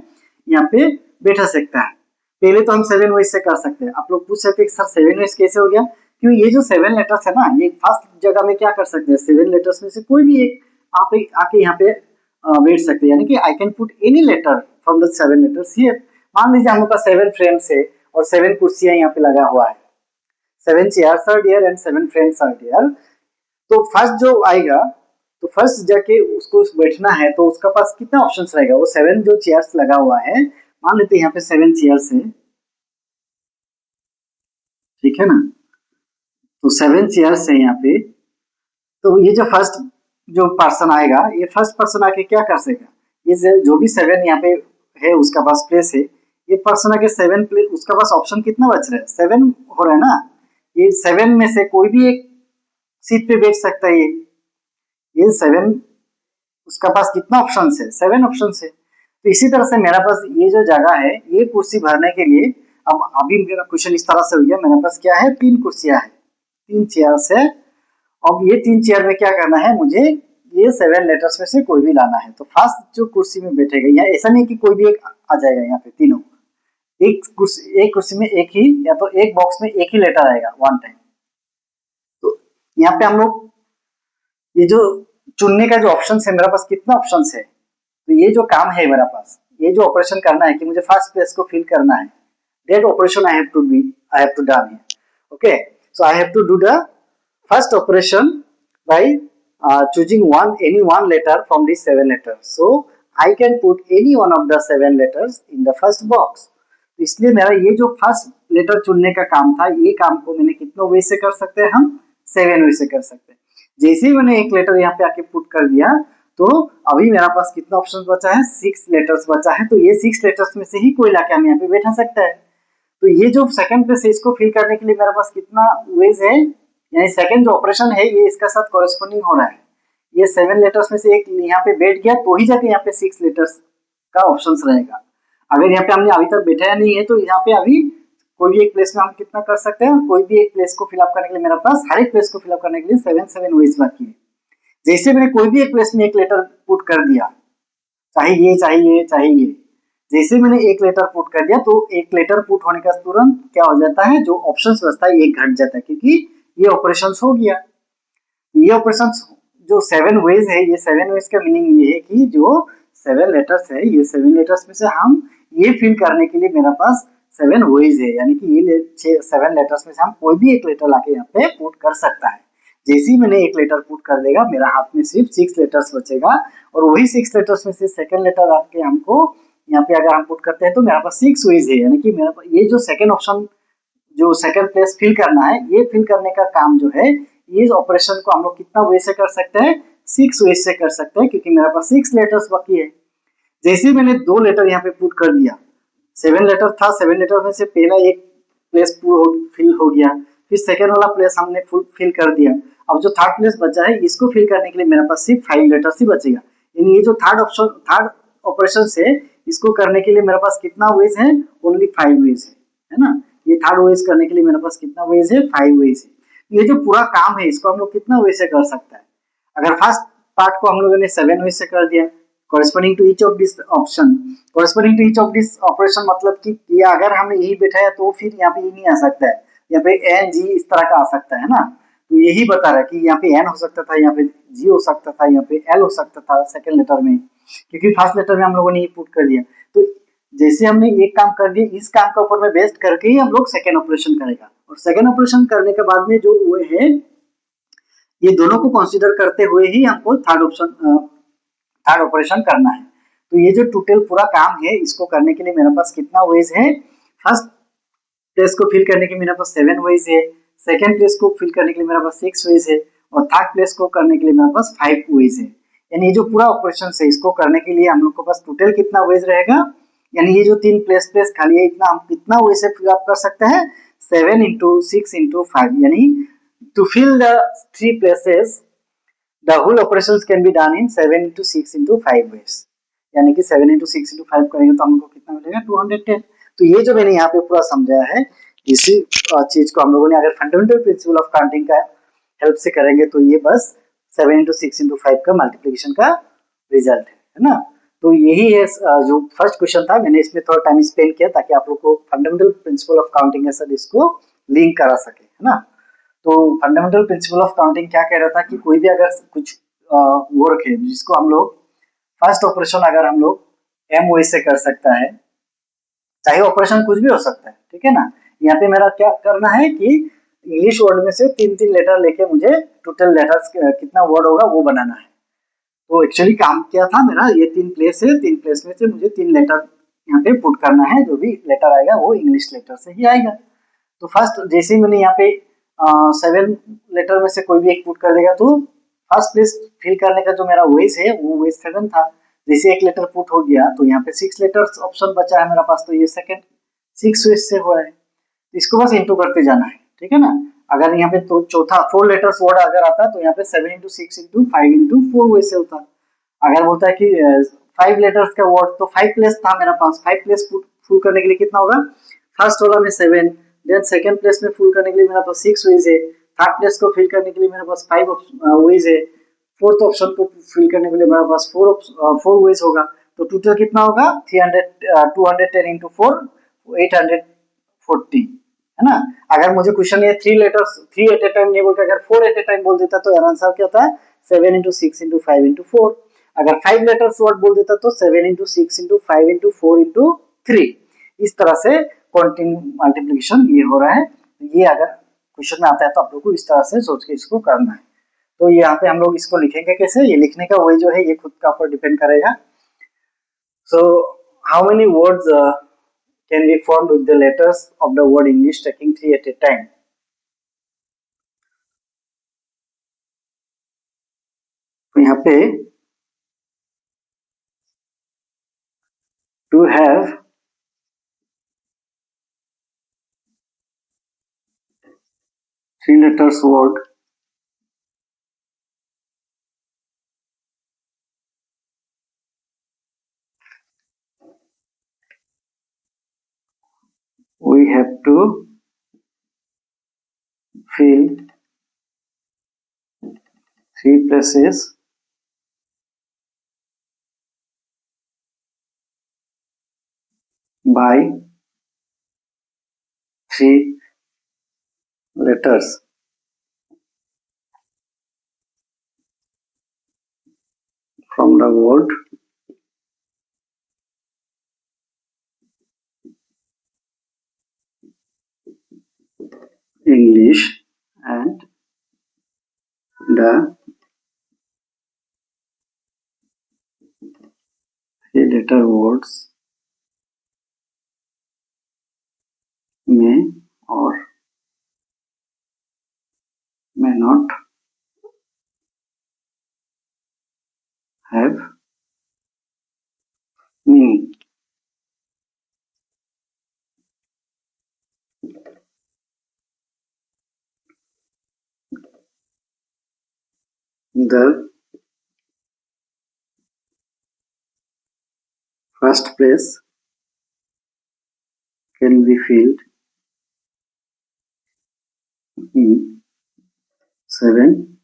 यहाँ पे बैठा सकता है। पहले तो हम 7 ways से कर सकते हैं। आप लोग पूछ सकते हैं सर 7 ways कैसे हो गया, क्यों ये जो 7 letters है ना, ये फर्स्ट जगह में क्या कर सकते हैं, 7 letters में से कोई भी एक आप आके यहाँ पे बैठ सकते हैं, यानी कि I can put any letter from the 7 letters here. मान लीजिए हम लोग का 7 फ्रेम्स है और 7 कुर्सियां यहाँ पे लगा हुआ है, 7 chairs are there and 7 frames are there. तो फर्स्ट जो आएगा, तो फर्स्ट जाके उसको बैठना है तो उसका पास कितना ऑप्शंस रहेगा, वो 7 जो चेयर्स लगा हुआ है, मान लेते हैं यहाँ पे 7 चेयर्स है, ठीक है ना। तो 7 चेयर्स है यहाँ पे, तो ये जो फर्स्ट जो पर्सन आएगा, ये फर्स्ट पर्सन आके क्या कर सकेगा, ये जो भी 7 यहाँ पे है उसका पास प्लेस है, ये पर्सन आके 7 प्लेस, उसका पास ऑप्शन कितना बच रहा है, 7 हो रहा है ना। ये 7 में से कोई भी एक सीट पे बैठ सकता है, ये 7 उसका पास कितना ऑप्शन है, 7 ऑप्शन है। तो इसी तरह से मेरा पास ये जो जगह है, ये कुर्सी भरने के लिए, अब अभी मेरा क्वेश्चन इस तरह से हो गया, मेरे पास क्या है 3 कुर्सियां है, 3 चेयर्स है। अब ये 3 चेयर में क्या करना है, मुझे ये 7 लेटर्स में से कोई भी लाना है। तो फर्स्ट जो कुर्सी में बैठेगा, यहाँ ऐसा नहीं कि कोई भी एक आ जाएगा, यहाँ पे तीनों एक कुर्सी में एक ही, या तो एक बॉक्स में एक ही लेटर आएगा वन टाइम। तो यहाँ पे हम लोग ये जो चुनने का जो ऑप्शन है, मेरे पास कितना ऑप्शन है, तो ये जो काम है मेरे पास, ये जो ऑपरेशन करना है कि मुझे फर्स्ट प्लेस को फिल करना है, that operation I have to done here. Okay, so I have to do the first operation by choosing any one letter from these 7 letters. So I can put any one of the 7 letters in the first box. तो इसलिए मेरा ये जो फर्स्ट लेटर चुनने का काम था, ये काम को मैंने कितनों वे से कर सकते हैं, हम 7 वे से कर सकते हैं। जैसे ही मैंने एक लेटर यहाँ पे आके पुट कर दिया, तो अभी मेरा पास कितना ऑप्शन बचा है, 6 लेटर्स बचा है। तो ये 6 लेटर्स में से ही कोई लाके हम यहाँ पे बैठा सकता है। तो ये जो सेकंड प्लेस है, इसको फिल करने के लिए मेरे पास कितना वेज है, यानी सेकंड जो ऑपरेशन है ये इसका साथ कॉरेस्पॉन्डिंग हो रहा है। ये 7 लेटर्स में से एक यहाँ पे बैठ गया तो ही जाके यहाँ पे 6 लेटर्स का ऑप्शंस रहेगा। अगर यहाँ पे हमने अभी तक बैठाया नहीं है तो यहाँ पे अभी कोई भी एक प्लेस में हम कितना कर सकते हैं, कोई भी एक प्लेस को फिलअप करने के लिए मेरे पास हर एक प्लेस को फिलअप करने के लिए 7 वेज बाकी है। जैसे मैंने कोई भी एक प्लेस में एक लेटर पुट कर दिया, चाहे ये, जैसे मैंने एक लेटर पुट कर दिया तो एक लेटर पुट होने का तुरंत क्या हो जाता है, जो ऑप्शंस बचता है एक घट जाता है, क्योंकि ये ऑपरेशंस हो गया। ये ऑपरेशंस जो 7 वेज है, ये 7 वेज का मीनिंग ये है कि जो 7 लेटर्स है, ये 7 लेटर्स में से हम ये फिल करने के लिए मेरे पास 7 वेज है, यानी कि ये 7 लेटर्स में से हम कोई भी एक लेटर लाके यहाँ पे पुट कर सकता है। जैसे ही मैंने एक लेटर पुट कर देगा, मेरा हाथ में सिर्फ 6 लेटर्स बचेगा, और वही 6 लेटर्स में से सेकंड लेटर आके हमको यहाँ पे अगर हम पुट करते हैं तो मेरे पास 6 वेज है, यानी कि मेरे पास ये जो सेकंड ऑप्शन, जो सेकंड प्लेस फिल करना है, ये फिल करने का काम जो है, ये ऑपरेशन को हम लोग कितना वे से कर सकते हैं, 6 वे से कर सकते हैं, क्योंकि मेरे पास 6 लेटर्स बाकी है। जैसे ही मैंने 2 लेटर यहाँ पे पुट कर दिया, 7 लेटर था, 7 लेटर में से पहला एक प्लेस फिल हो गया, फिर सेकेंड वाला प्लेस हमने फुल फिल कर दिया। अब जो थर्ड प्लेस बचा है, इसको फिल करने के लिए मेरे पास सिर्फ 5 लेटर्स ही बचेगा। यानी ये जो थर्ड ऑपरेशन है, इसको करने के लिए मेरे पास कितना वेज है, ओनली 5 वेज है ना। ये थर्ड वेज करने के लिए मेरे पास कितना वेज है, 5 वेज है। ये जो पूरा काम है, इसको हम लोग कितना वेज से कर सकते हैं। अगर फर्स्ट पार्ट को हम लोगों ने 7 वेज से कर दिया, corresponding to each of this option, corresponding to each of this operation मतलब कि ये अगर हमने यही बैठाया तो फिर यहाँ पे ये नहीं आ सकता है, यहाँ पे एन जी इस तरह का आ सकता है ना। तो यही बता रहा है कि यहाँ पे एन हो सकता था, यहाँ पे जी हो सकता था, यहाँ पे एल हो सकता था सेकंड लेटर में, क्योंकि फर्स्ट लेटर में हम लोगों ने ये पुट कर दिया। तो जैसे हमने एक काम कर दिया, इस काम का ऊपर में बेस्ड करके ही हम लोग सेकेंड ऑपरेशन करेगा, और सेकेंड ऑपरेशन करने के बाद में जो हुए है, ये दोनों को कंसिडर करते हुए ही हमको थर्ड ऑपरेशन करना है। तो ये जो टोटल पूरा काम है, इसको करने के लिए मेरे पास कितना वेज है, फर्स्ट प्लेस को फिल करने के लिए मेरे पास 7 वेज है, सेकंड प्लेस को फिल करने के लिए मेरे पास 6 वेज है, और थर्ड प्लेस को करने के लिए मेरे पास 5 वेज है। यानी ये जो पूरा ऑपरेशन है, इसको करने के लिए हम लोग के पास टोटल कितना वेज रहेगा, यानी ये जो 3 प्लेस खाली है, इतना हम कितना वेज से फिल अप कर सकते हैं, 7 into 6 into 5, यानी to fill the 3 places the whole operations can be done in 7 into 6 into 5 ways। यानी कि 7 into 6 into 5 करेंगे तो हमको कितना मिलेगा, 210। तो ये जो मैंने यहाँ पे पूरा समझाया है, इसी चीज को हम लोगों ने अगर फंडामेंटल प्रिंसिपल ऑफ काउंटिंग का हेल्प से करेंगे तो ये बस 7 into 6 into 5 का मल्टीप्लिकेशन का रिजल्ट है ना। तो यही है जो फर्स्ट क्वेश्चन था, मैंने इसमें थोड़ा टाइम स्पेंड किया ताकि आप लोग को फंडामेंटल प्रिंसिपल ऑफ काउंटिंग के साथ इसको लिंक करा सके, है ना। तो फंडामेंटल प्रिंसिपल ऑफ काउंटिंग क्या कह रहा था कि कोई भी अगर कुछ वर्क है जिसको हम लोग फर्स्ट ऑपरेशन अगर हम लोग एम वे से कर सकता है, चाहे ऑपरेशन कुछ भी हो सकता है, ठीक है ना। यहाँ पे मेरा क्या करना है कि इंग्लिश वर्ड में से 3-3 लेटर लेके मुझे टोटल लेटर्स कितना वर्ड होगा वो बनाना है। तो एक्चुअली काम क्या था मेरा, ये 3 प्लेस है, 3 प्लेस में से मुझे 3 लेटर यहाँ पे पुट करना है, जो भी लेटर आएगा वो इंग्लिश लेटर से ही आएगा। तो फर्स्ट जैसे ही मैंने यहाँ पे 7 लेटर में से कोई भी एक पुट कर देगा, तो फर्स्ट प्लेस फिल करने का जो मेरा वेज है वो वेज 7 था। जैसे एक लेटर पुट हो गया तो यहाँ पे 6 लेटर्स ऑप्शन बचा है मेरा पास, तो ये सेकंड 6 वेज से हुआ है। तो इसको बस इंटू करते जाना है, ठीक है ना। अगर यहाँ पे तो चौथा 4 लेटर्स वर्ड अगर आता तो यहाँ पे 7 into 6 into 5 into 4 वैसे होता। अगर बोलता है कि 5 लेटर्स का वर्ड, तो 5 प्लेस था मेरा पास, 5 प्लेस फुल करने के लिए कितना होगा, फर्स्ट वाला में 7, देन सेकंड प्लेस में फुल करने के लिए मेरा पास 6 वेज है, थर्ड प्लेस को फिल करने के लिए मेरे पास 5 वेज है, फोर्थ ऑप्शन को फिल करने के लिए मेरे पास 4 वेज होगा। तो टोटल कितना होगा, 300 210 into 4 840, है ना। अगर मुझे क्वेश्चन ये 3 लेटर्स 3 एट ए टाइम नहीं बोलता, अगर 4 एट ए टाइम बोल देता तो आंसर क्या होता है, 7 into 6 into 5 into 4। अगर 5 लेटर्स वर्ड बोल देता तो 7 into 6 into 5 into 4 into 3। इस तरह से कंटिन्यू मल्टीप्लिकेशन ये हो रहा है। ये अगर क्वेश्चन में आता है तो आप लोग को इस तरह से सोच के इसको करना है। तो यहाँ पे हम लोग इसको लिखेंगे कैसे, ये लिखने का वही जो है ये खुद का ऊपर डिपेंड करेगा। So how many words can be formed with the letters of the word English taking 3 at a time। तो यहाँ पे to have 3 letters word, we have to fill 3 places by 3 letters from the word 3 letter words may or may not have meaning. The first place can be filled in 7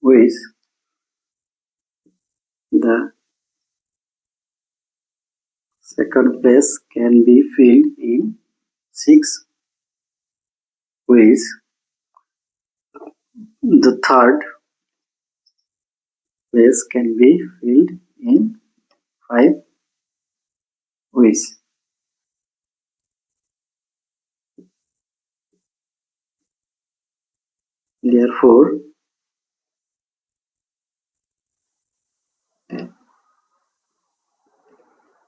ways. The second place can be filled in 6 ways. The third place can be filled in 5 ways. Therefore,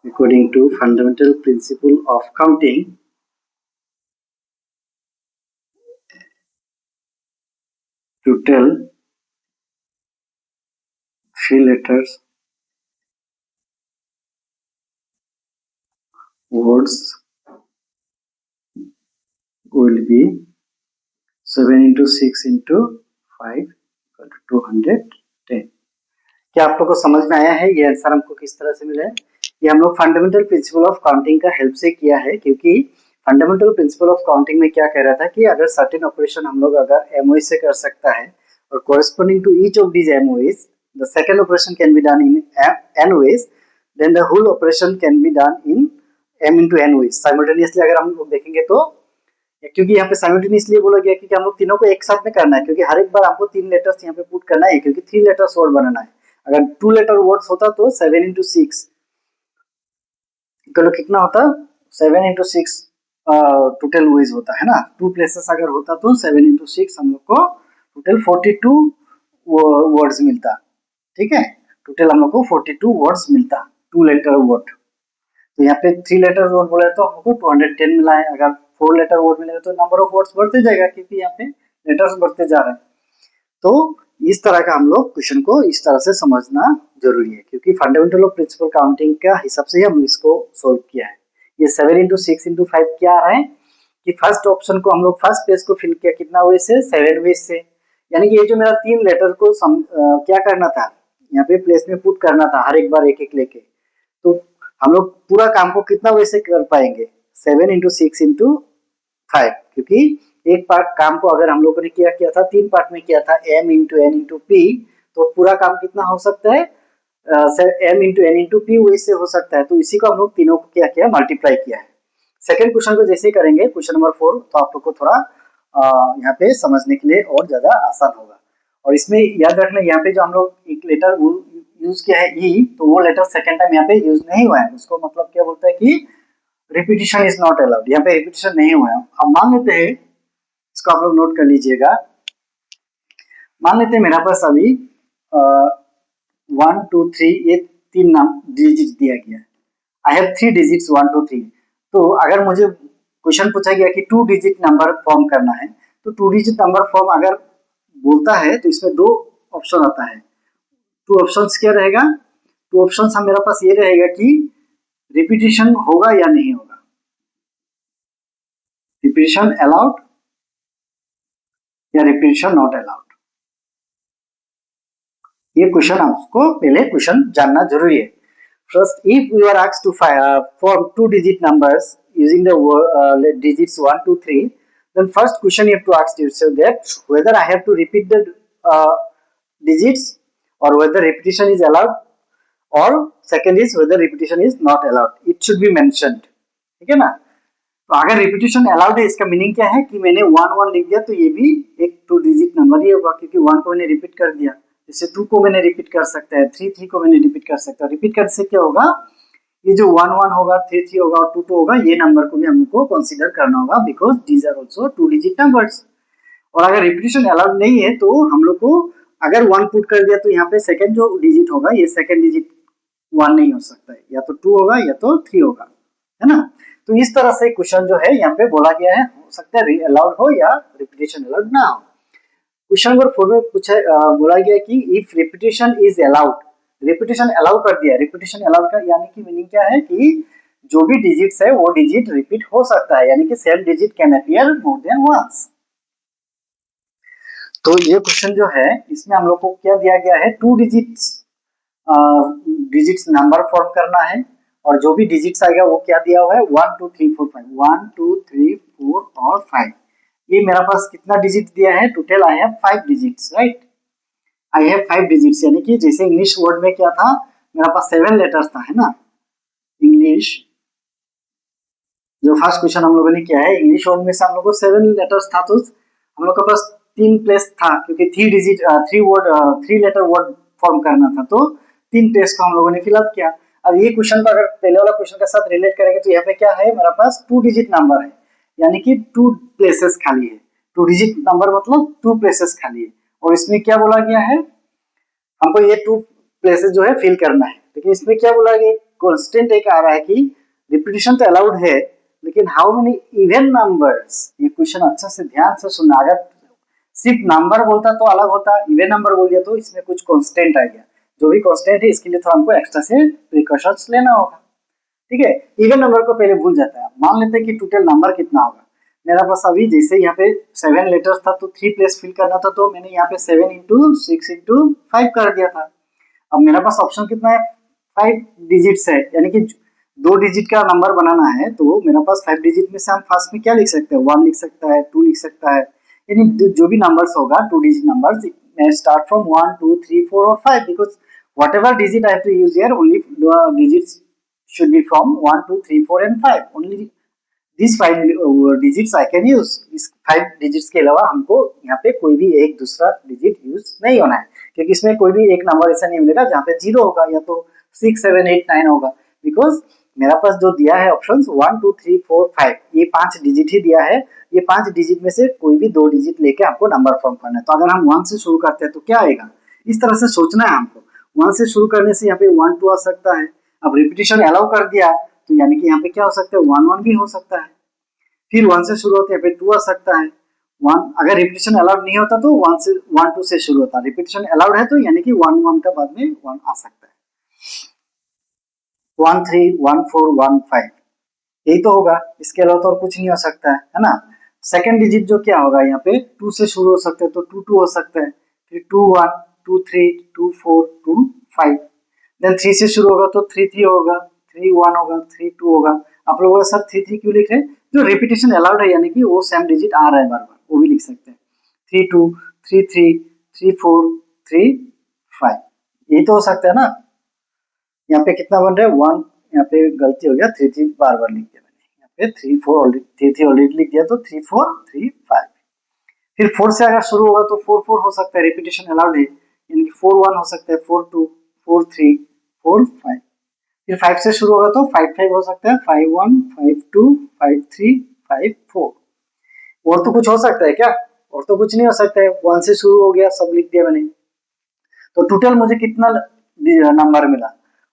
according to fundamental principle of counting, to tell 3 letters words will be 7 into 6 into 5 equal to 210. क्या आप लोगों को समझ में आया है ये आंसर हमको किस तरह से मिला है? ये हम लोग फंडामेंटल प्रिंसिपल ऑफ काउंटिंग का हेल्प से किया है, क्योंकि फंडामेंटल प्रिंसिपल ऑफ काउंटिंग में क्या कह रहा था कि अगर सर्टेन ऑपरेशन हम लोग अगर एमओए से कर सकता है और corresponding to each of these MOs the second operation can be done in N ways, then the whole operation can be done in m into n ways simultaneously. अगर हम लोग देखेंगे तो क्योंकि यहाँ पे साइमल्टेनियसली बोला गया कि हम लोग तीनों को एक साथ में करना है, क्योंकि हर एक बार हमको 3 लेटर्स यहाँ पे पुट करना है, क्योंकि 3 लेटर्स वर्ड बनाना है। अगर 2 लेटर वर्ड्स होता तो 7 into 6 इक्वल कितना होता? 7 into 6 टोटल वेज होता है ना। 2 प्लेसेस अगर होता तो 7 into 6 हम लोग को टोटल 42 वर्ड्स मिलता। ठीक है, टोटल हम लोग को 42 वर्ड्स मिलता 2 लेटर वर्ड। तो यहाँ पे 3 लेटर वर्ड बोला तो हमको 210 मिला है। अगर 4 लेटर वर्ड मिलेगा तो नंबर ऑफ वर्ड्स बढ़ते जाएगा, क्योंकि यहाँ पे लेटर्स बढ़ते जा रहे हैं। तो इस तरह का हम लोग क्वेश्चन को इस तरह से समझना जरूरी है, क्योंकि फंडामेंटल ऑफ प्रिंसिपल काउंटिंग का हिसाब से ही हम इसको सोल्व किया है। ये 7 into 6 into 5 क्या आ रहा है कि फर्स्ट ऑप्शन को हम लोग फर्स्ट पेज को फिल किया कितना वे से? 7 वे से। यानी कि ये जो मेरा 3 लेटर को क्या करना था, यहाँ पे प्लेस में पुट करना था हर एक बार एक एक लेके, तो हम लोग पूरा काम को कितना वे से कर पाएंगे? 7 into 6 into 5, क्योंकि एक पार्ट काम को अगर हम लोगों ने किया था 3 पार्ट में किया था m into n into p, तो पूरा काम कितना हो सकता है? m into n into p वैसे हो सकता है। तो इसी को हम लोग तीनों को क्या किया? मल्टीप्लाई किया है। सेकंड क्वेश्चन को जैसे करेंगे क्वेश्चन नंबर 4, तो आप लोग को थोड़ा यहाँ पे समझने के लिए और ज्यादा आसान होगा। और इसमें याद रखना, यहाँ पे जो हम लोग एक लेटर यूज किया है ई, तो वो लेटर सेकंड टाइम यहाँ पे यूज नहीं हुआ है। उसको मतलब क्या बोलता है कि रिपीटिशन इज नॉट अलाउड, यहाँ पे रिपीटिशन नहीं हुआ है। अब मान लेते हैं, इसको आप लोग नोट कर लीजिएगा, मान लेते हैं मेरा पास अभी 1 2 3 ये 3 नाम डिजिट दिया गया है। I have 3 digits 1 2 3। तो अगर मुझे क्वेश्चन पूछा गया कि 2 डिजिट नंबर फॉर्म करना है, तो 2 डिजिट नंबर फॉर्म अगर बोलता है तो इसमें 2 ऑप्शन आता है। 2 ऑप्शंस क्या रहेगा? 2 ऑप्शंस हम मेरे पास ये रहेगा कि रिपीटिशन होगा या नहीं होगा, रिपीटिशन अलाउड या रिपीटिशन नॉट अलाउड। ये क्वेश्चन आपको पहले क्वेश्चन जानना जरूरी है। First, if you are asked to form 2-digit numbers using the digits 1 2 3, then first question you have to ask yourself that whether I have to repeat the digits or whether repetition is allowed, or second is whether repetition is not allowed. It should be mentioned. ठीक है ना? तो अगर रिपीटिशन अलाउड है, इसका मीनिंग क्या है कि मैंने 1 1 लिख दिया तो ये भी एक 2 डिजिट नंबर ही होगा, क्योंकि 1 को मैंने रिपीट कर दिया। जैसे 2 को मैंने रिपीट कर सकता है, 3 3 को मैंने रिपीट कर सकता है। रिपीट करने से क्या होगा, ये जो 1 1 होगा, 3 3 होगा और 2 2 होगा, ये नंबर को भी हमको कंसीडर करना होगा, because these are also 2 digit numbers. और अगर रिपीटिशन अलाउड नहीं है तो हम लोग को अगर 1 पुट कर दिया तो यहाँ पे सेकंड जो डिजिट होगा, ये सेकंड डिजिट 1 नहीं हो सकता है, या तो 2 होगा या तो 3 होगा, है ना। तो इस तरह से क्वेश्चन जो है यहाँ पे बोला गया है, हो सकता है अलाउड हो या रिपीटेशन अलाउड ना हो। क्वेश्चन नंबर 4 में पूछा बोला गया कि if repetition is allowed, repetition allow कर दिया। रिपीटेशन अलाउड का यानी कि मीनिंग क्या है कि जो भी डिजिट्स है वो डिजिट रिपीट हो सकता है, यानी कि same digit can appear more than once. तो ये क्वेश्चन जो है इसमें हम लोग को क्या दिया गया है, 2 डिजिट्स नंबर फॉर्म करना है, और जो भी डिजिट्स आएगा वो क्या दिया हुआ है 1 2 3 4 5, 1 2 3 4 और 5। ये मेरा पास कितना डिजिट दिया है, total I have 5 digits, right. I have 5 digits, यानी कि जैसे इंग्लिश वर्ड में क्या था, मेरा पास 7 लेटर्स था, है ना। इंग्लिश जो फर्स्ट क्वेश्चन हम लोगों ने किया है, इंग्लिश वर्ड में से हम लोग को 7 लेटर्स था, तो हम लोग के पास 3 प्लेस था, क्योंकि 3 लेटर वर्ड फॉर्म करना था, तो 3 प्लेस को हम लोगों ने फिलअप किया। अब ये क्वेश्चन को अगर पहले वाला क्वेश्चन के साथ रिलेट करेंगे तो यहाँ पे क्या है, मेरा पास 2 डिजिट नंबर है, यानी कि 2 प्लेसेस खाली है। 2 डिजिट नंबर मतलब 2 प्लेसेस खाली है, और इसमें क्या बोला गया है, हमको ये 2 प्लेसेस जो है फिल करना है। लेकिन इसमें क्या बोला गया, कांस्टेंट एक आ रहा है कि रिपीटिशन तो अलाउड है, लेकिन हाउ मेनी इवन नंबर्स। ये क्वेश्चन अच्छा से ध्यान से सुनना, अगर सिर्फ नंबर बोलता तो अलग होता, इवन नंबर बोल दिया तो इसमें कुछ कांस्टेंट आ गया। जो भी कांस्टेंट है इसके लिए थोड़ा हमको एक्स्ट्रा से प्रिकॉशंस लेना होगा, ठीक है। इवन नंबर को पहले भूल जाता है। मान लेते हैं कि टोटल नंबर कितना होगा, मेरा पास अभी जैसे यहाँ पे 7 लेटर्स था तो 3 प्लेस फिल करना था, तो मैंने यहाँ पे 7 इंटू 6 इंटू 5 कर दिया था। अब मेरा पास ऑप्शन कितना है, 5 डिजिट्स है, यानी कि 2 डिजिट का नंबर बनाना है, तो मेरा पास 5 डिजिट में से हम फर्स्ट में क्या लिख सकते हैं, 1 लिख सकता है, 2 लिख सकता है, यानी जो भी नंबर्स होगा 2 डिजिट नंबर्स मैं स्टार्ट फ्रॉम 1 2 3 4 और 5, because whatever digit I have to use here, only digits should be from 1 2 3 4 and 5, only these 5 digits I can use। इस 5 digits के अलावा हमको यहाँ पे कोई भी एक दूसरा डिजिट यूज नहीं होना है, क्योंकि इसमें कोई भी एक नंबर ऐसा नहीं मिलेगा जहाँ पे 0 होगा या तो 6 7 8 9 होगा, बिकॉज मेरा पास जो दिया है ऑप्शंस 1 2 3 4 5, ये 5 डिजिट ही दिया है। ये 5 डिजिट में से कोई भी 2 डिजिट लेके आपको नंबर फॉर्म करना है। तो अगर हम 1 से शुरू करते हैं तो क्या आएगा, इस तरह से सोचना है हमको। 1 से शुरू करने से यहाँ पे 1 2 आ सकता है। अब रिपीटिशन अलाउ कर दिया तो यानी कि यहाँ पे क्या हो सकता है, 1 1 भी हो सकता है। फिर 1 से शुरू होते हैं, फिर 2 आ सकता है। 1 अगर रिपीटिशन अलाउड नहीं होता तो 1 2 से शुरू होता, रिपीटिशन अलाउड है तो यानी कि 1 1 का बाद में 1 आ सकता है। 1 3 1 4 1 5 यही तो होगा, इसके अलावा तो और कुछ नहीं हो सकता है ना। सेकंड डिजिट जो क्या होगा, यहाँ पे 2 से शुरू हो सकते हैं तो 2 2 हो सकता है, फिर 2 1 2 3 2 4 2 5, देन 3 से शुरू होगा तो 3 3 होगा, 3 1 होगा, 3 2 होगा। आप लोग सर 3 3 क्यों लिख रहे हैं, जो रिपीटिशन अलाउड है यानी कि वो सेम डिजिट आ रहा है बार बार, वो भी लिख सकते हैं। 3 2 3 3 3 4 3 5 यही तो हो सकता है ना। यहाँ पे कितना बन रहा है 1, यहाँ पे गलती हो गया 3 3 बार बार लिख दिया मैंने, यहाँ पे 3 4 ऑलरेडी 3 3 ऑलरेडी लिख दिया तो 3 4 3 5। फिर 4 से अगर शुरू होगा तो 4 4 हो सकता है, रिपीटिशन अलाउड है, यानी कि 4 1 हो सकता है, 4 2 4 3 4 5। फिर 5 से शुरू होगा तो 5 5 हो सकता है, 5 1 5 2 5 3 5 4। और तो कुछ हो सकता है क्या, और तो कुछ नहीं हो सकता है। 1 से शुरू हो गया, सब लिख दिया मैंने। तो टोटल मुझे कितना नंबर मिला,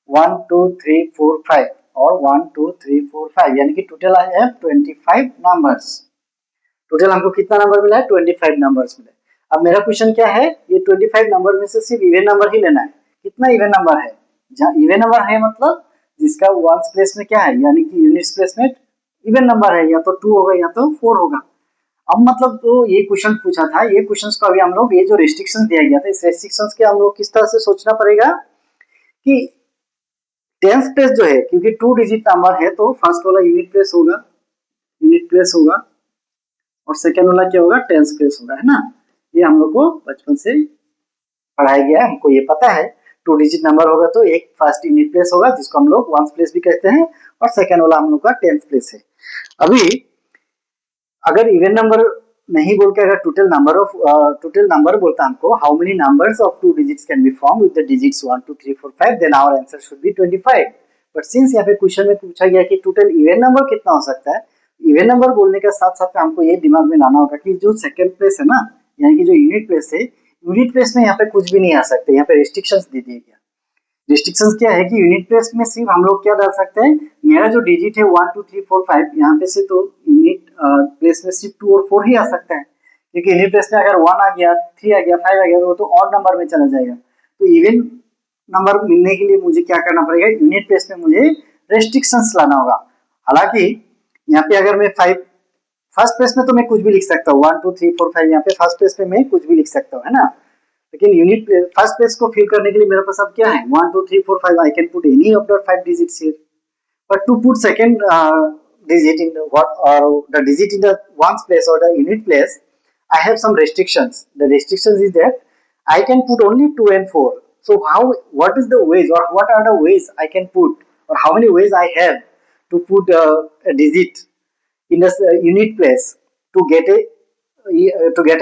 1 2 3 4 5 और 1 2 3 4 5, यानी कि total I have 25 numbers. Total हमको कितना नंबर मिला है, 25 नंबर्स मिले। अब मेरा क्वेश्चन क्या है, ये 25 नंबर में से सिर्फ इवन नंबर ही लेना है। कितना इवन नंबर है, जहाँ इवन नंबर है मतलब जिसका वंस प्लेस में क्या है, यानी कि यूनिट्स प्लेस में इवन नंबर है, या तो 2 होगा या तो 4 होगा। अब मतलब तो ये क्वेश्चन पूछा था, ये क्वेश्चंस को अभी हम लोग ये जो रेस्ट्रिक्शंस दिया गया था, इस रेस्ट्रिक्शंस के हम लोग किस तरह से सोचना पड़ेगा कि टेंस प्लेस जो है, क्योंकि 2 डिजिट नंबर है तो फर्स्ट वाला यूनिट प्लेस होगा, यूनिट प्लेस होगा, और सेकेंड वाला क्या होगा, टेंस प्लेस होगा, है ना। ये हम लोग को बचपन से पढ़ाया गया है, हमको ये पता है। 2 डिजिट नंबर होगा तो एक फर्स्ट यूनिट प्लेस होगा जिसको हम लोग वंस प्लेस भी कहते हैं, और सेकेंड वाला हम लोग का टेंस प्लेस है। अभी अगर इवन नंबर नहीं बोल के अगर टोटल नंबर बोलता हमको, how many numbers of 2 digits can be formed with the digits 1 2 3 4 5, then our answer should be 25। But since यहाँ पे क्वेश्चन में पूछा गया कि टोटल इवन नंबर कितना हो सकता है, इवन नंबर बोलने के साथ साथ हमको ये दिमाग में लाना होगा कि जो सेकंड प्लेस है ना, यानी कि जो यूनिट प्लेस है, यूनिट प्लेस में यहाँ पे कुछ भी नहीं आ सकते, यहाँ पे रेस्ट्रिक्शंस दे दिए गया। रिस्ट्रिक्शंस क्या है कि यूनिट प्लेस में सिर्फ हम लोग क्या डाल सकते हैं, मेरा जो डिजिट है 1 2 3 4 5 यहाँ पे से, तो यूनिट प्लेस में सिर्फ 2 और 4 ही आ सकता है, क्योंकि यूनिट प्लेस में अगर 1 आ गया, 3 आ गया, 5 आ गया, तो वो तो ऑड नंबर में चला जाएगा। तो इवन नंबर मिलने के लिए मुझे क्या करना पड़ेगा, यूनिट प्लेस में मुझे रेस्ट्रिक्शंस लाना होगा। हालांकि यहाँ पे अगर मैं 5 फर्स्ट प्लेस में तो मैं कुछ भी लिख सकता हूँ, 1 2 3 4 5 यहाँ पे फर्स्ट प्लेस में मैं कुछ भी लिख सकता हूँ, है ना। लेकिन यूनिट फर्स्ट प्लेस को फिल करने के लिए मेरे पास अब क्या है, 1 2 3 4 5, I can put any of the 5 digits here, but to put second digit in the what or the digit in the ones place or the unit place, I have some restrictions. The restrictions is that I can put only 2 and 4. So what is the ways, or what are the ways I can put, or how many ways I have to put a digit in the unit place to get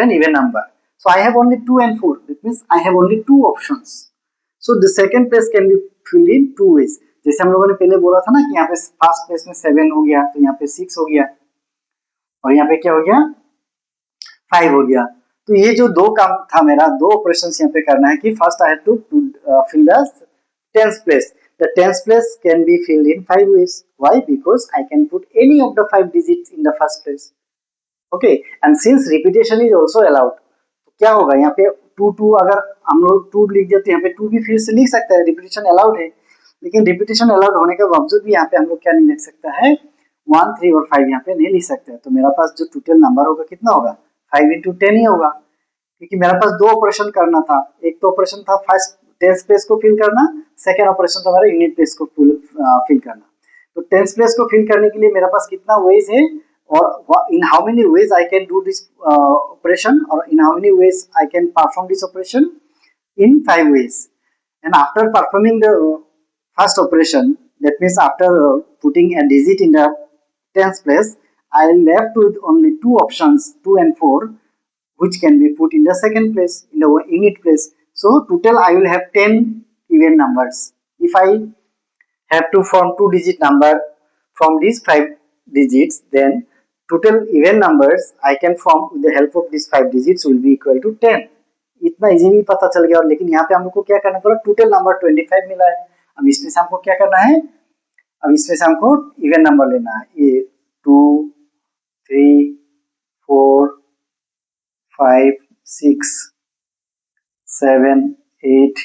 an even number. So I have only 2 and 4. That means I have only 2 options. So the second place can be filled in 2 ways. जैसे हम लोगों ने पहले बोला था ना कि यहाँ पे फर्स्ट प्लेस में 7 हो गया, तो यहाँ पे 6 हो गया, और यहाँ पे क्या हो गया, 5 हो गया। तो ये जो दो काम था मेरा, दो ऑपरेशंस यहाँ पे करना है कि first I have to fill the tenth place. The tenth place can be filled in 5 ways. Why? Because I can put any of the 5 digits in the first place. Okay, and since repetition is also allowed, तो क्या होगा यहाँ पे 2 2, अगर हम लोग 2 लिख देते हैं यहाँ पे 2 भी फिर से लिख सकते हैं, रिपीटेशन अलाउड है। लेकिन रिपीटेशन अलाउड होने के बावजूद भी यहाँ पे हम लोग क्या नहीं लिख सकता है, 1 3 और 5 यहाँ पे नहीं लिख सकते हैं। तो मेरा पास जो टोटल नंबर होगा कितना होगा, 5 into 10 ही होगा, क्योंकि मेरे पास दो ऑपरेशन करना था। एक तो ऑपरेशन था फर्स्ट टेंथ प्लेस को फिल करना, सेकेंड ऑपरेशन था मेरा यूनिट प्लेस को फिल करना। तो टेंथ प्लेस को फिल करने के लिए मेरे पास कितना वेज है, और in how many ways I can do this operation, और in how many ways I can perform this operation, in 5 ways. And after performing the first operation, that means after putting a digit in the tens place, I left with only 2 options, 2 and 4, which can be put in the second place, in the unit place. So total I will have 10 even numbers. If I have to form 2 digit number from these 5 digits, then total even numbers I can form with the help of these 5 digits will be equal to 10. इतना इजीली पता चल गया। और लेकिन यहाँ पे हमको क्या करना पड़ा, टोटल नंबर 25 मिला है। अब इसमें से हमको क्या करना है, अब इसमें से हमको इवन नंबर लेना है, ये 2 3 4 5 6 7 8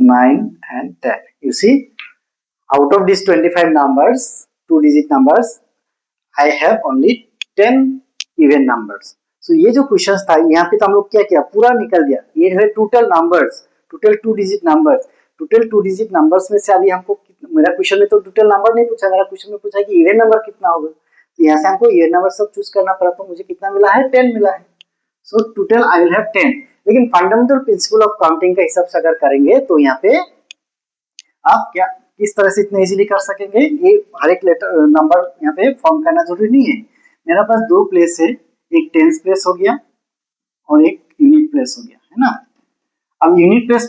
9 and 10. You see, out of these 25 numbers, 2 digit numbers, I have only 10 even numbers. So ये जो क्वेश्चन था यहाँ पे तो हम लोग क्या किया, पूरा निकल गया। ये है total numbers, total 2 digit numbers, total 2 digit numbers में से अभी हमको, मेरा क्वेश्चन में तो टोटल नंबर नहीं पूछा, मेरा क्वेश्चन में पूछा कि इवन नंबर कितना होगा। तो यहाँ से हमको इवन नंबर सब चूज करना पड़ा, तो मुझे कितना मिला है, 10 मिला है। So total I will have 10। लेकिन फंडामेंटल प्रिंसिपल ऑफ काउंटिंग का हिसाब से अगर करेंगे तो यहाँ पे आप क्या किस तरह से इतना इजीली कर सकेंगे, ये हर एक लेटर नंबर यहाँ पे फॉर्म करना जरूरी नहीं है। मेरा पास 2 प्लेस है, एक टेंस प्लेस हो गया और एक यूनिट प्लेस हो गया, है ना। अब unit place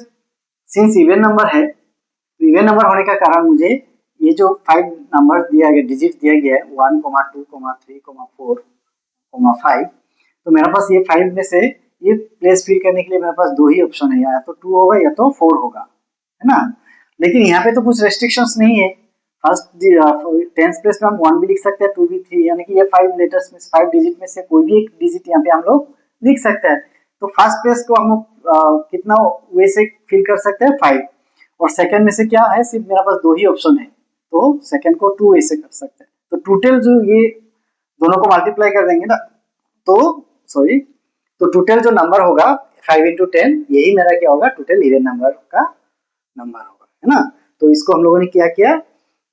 since even number है, तो इवन नंबर होने का कारण मुझे ये जो 5 नंबर दिया गया, डिजिट दिया गया है 1 2 3 4 5, तो मेरे पास ये 5 में से ये प्लेस फिल करने के लिए मेरे पास 2 ही ऑप्शन है, या तो 2 होगा या तो 4 होगा, है ना। लेकिन यहाँ पे तो कुछ रेस्ट्रिक्शंस नहीं है। फर्स्ट टेंस प्लेस में हम 1 भी लिख सकते हैं, 2 भी, 3, यानी कि ये 5 लेटर्स में 5 डिजिट में से कोई भी एक डिजिट यहाँ पे हम लोग लिख सकते हैं। तो फर्स्ट प्लेस को हम कितना वे से फिल कर सकते हैं, 5, और सेकंड में से क्या है, सिर्फ मेरे पास 2 ही ऑप्शन है, तो सेकंड को 2 वे से कर सकते हैं। तो टोटल जो ये दोनों को मल्टीप्लाई कर देंगे ना, तो टोटल जो नंबर होगा 5 into 10, यही मेरा क्या होगा, टोटल इवन नंबर का नंबर होगा, है ना। तो इसको हम लोगों ने क्या किया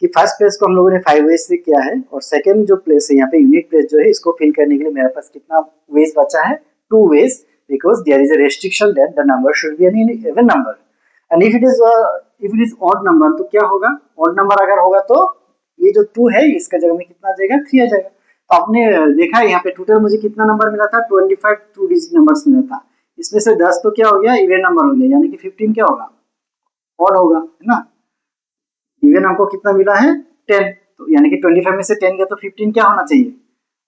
कि फर्स्ट प्लेस को हम लोगों ने 5 वेज से किया है, और सेकंड जो प्लेस है यहाँ पे यूनिट प्लेस जो है, इसको फिल करने के लिए मेरे पास कितना वेज बचा है, 2 ways, because there is a restriction that the number should be an even number, and if it is odd number तो क्या होगा, ऑड नंबर अगर होगा तो ये जो 2 है इसका जगह में कितना आ जाएगा, 3 आ जाएगा। तो आपने देखा यहाँ पे टोटल मुझे कितना नंबर मिला था, 25 2 डिजिट नंबर्स मिला था। इसमें से 10 तो क्या हो गया, इवन नंबर हो गया, यानी कि 15 क्या होगा, ऑड होगा, है ना। इवन हमको कितना मिला है, 10, तो यानी कि 25 में से 10 गया तो 15 क्या होना चाहिए,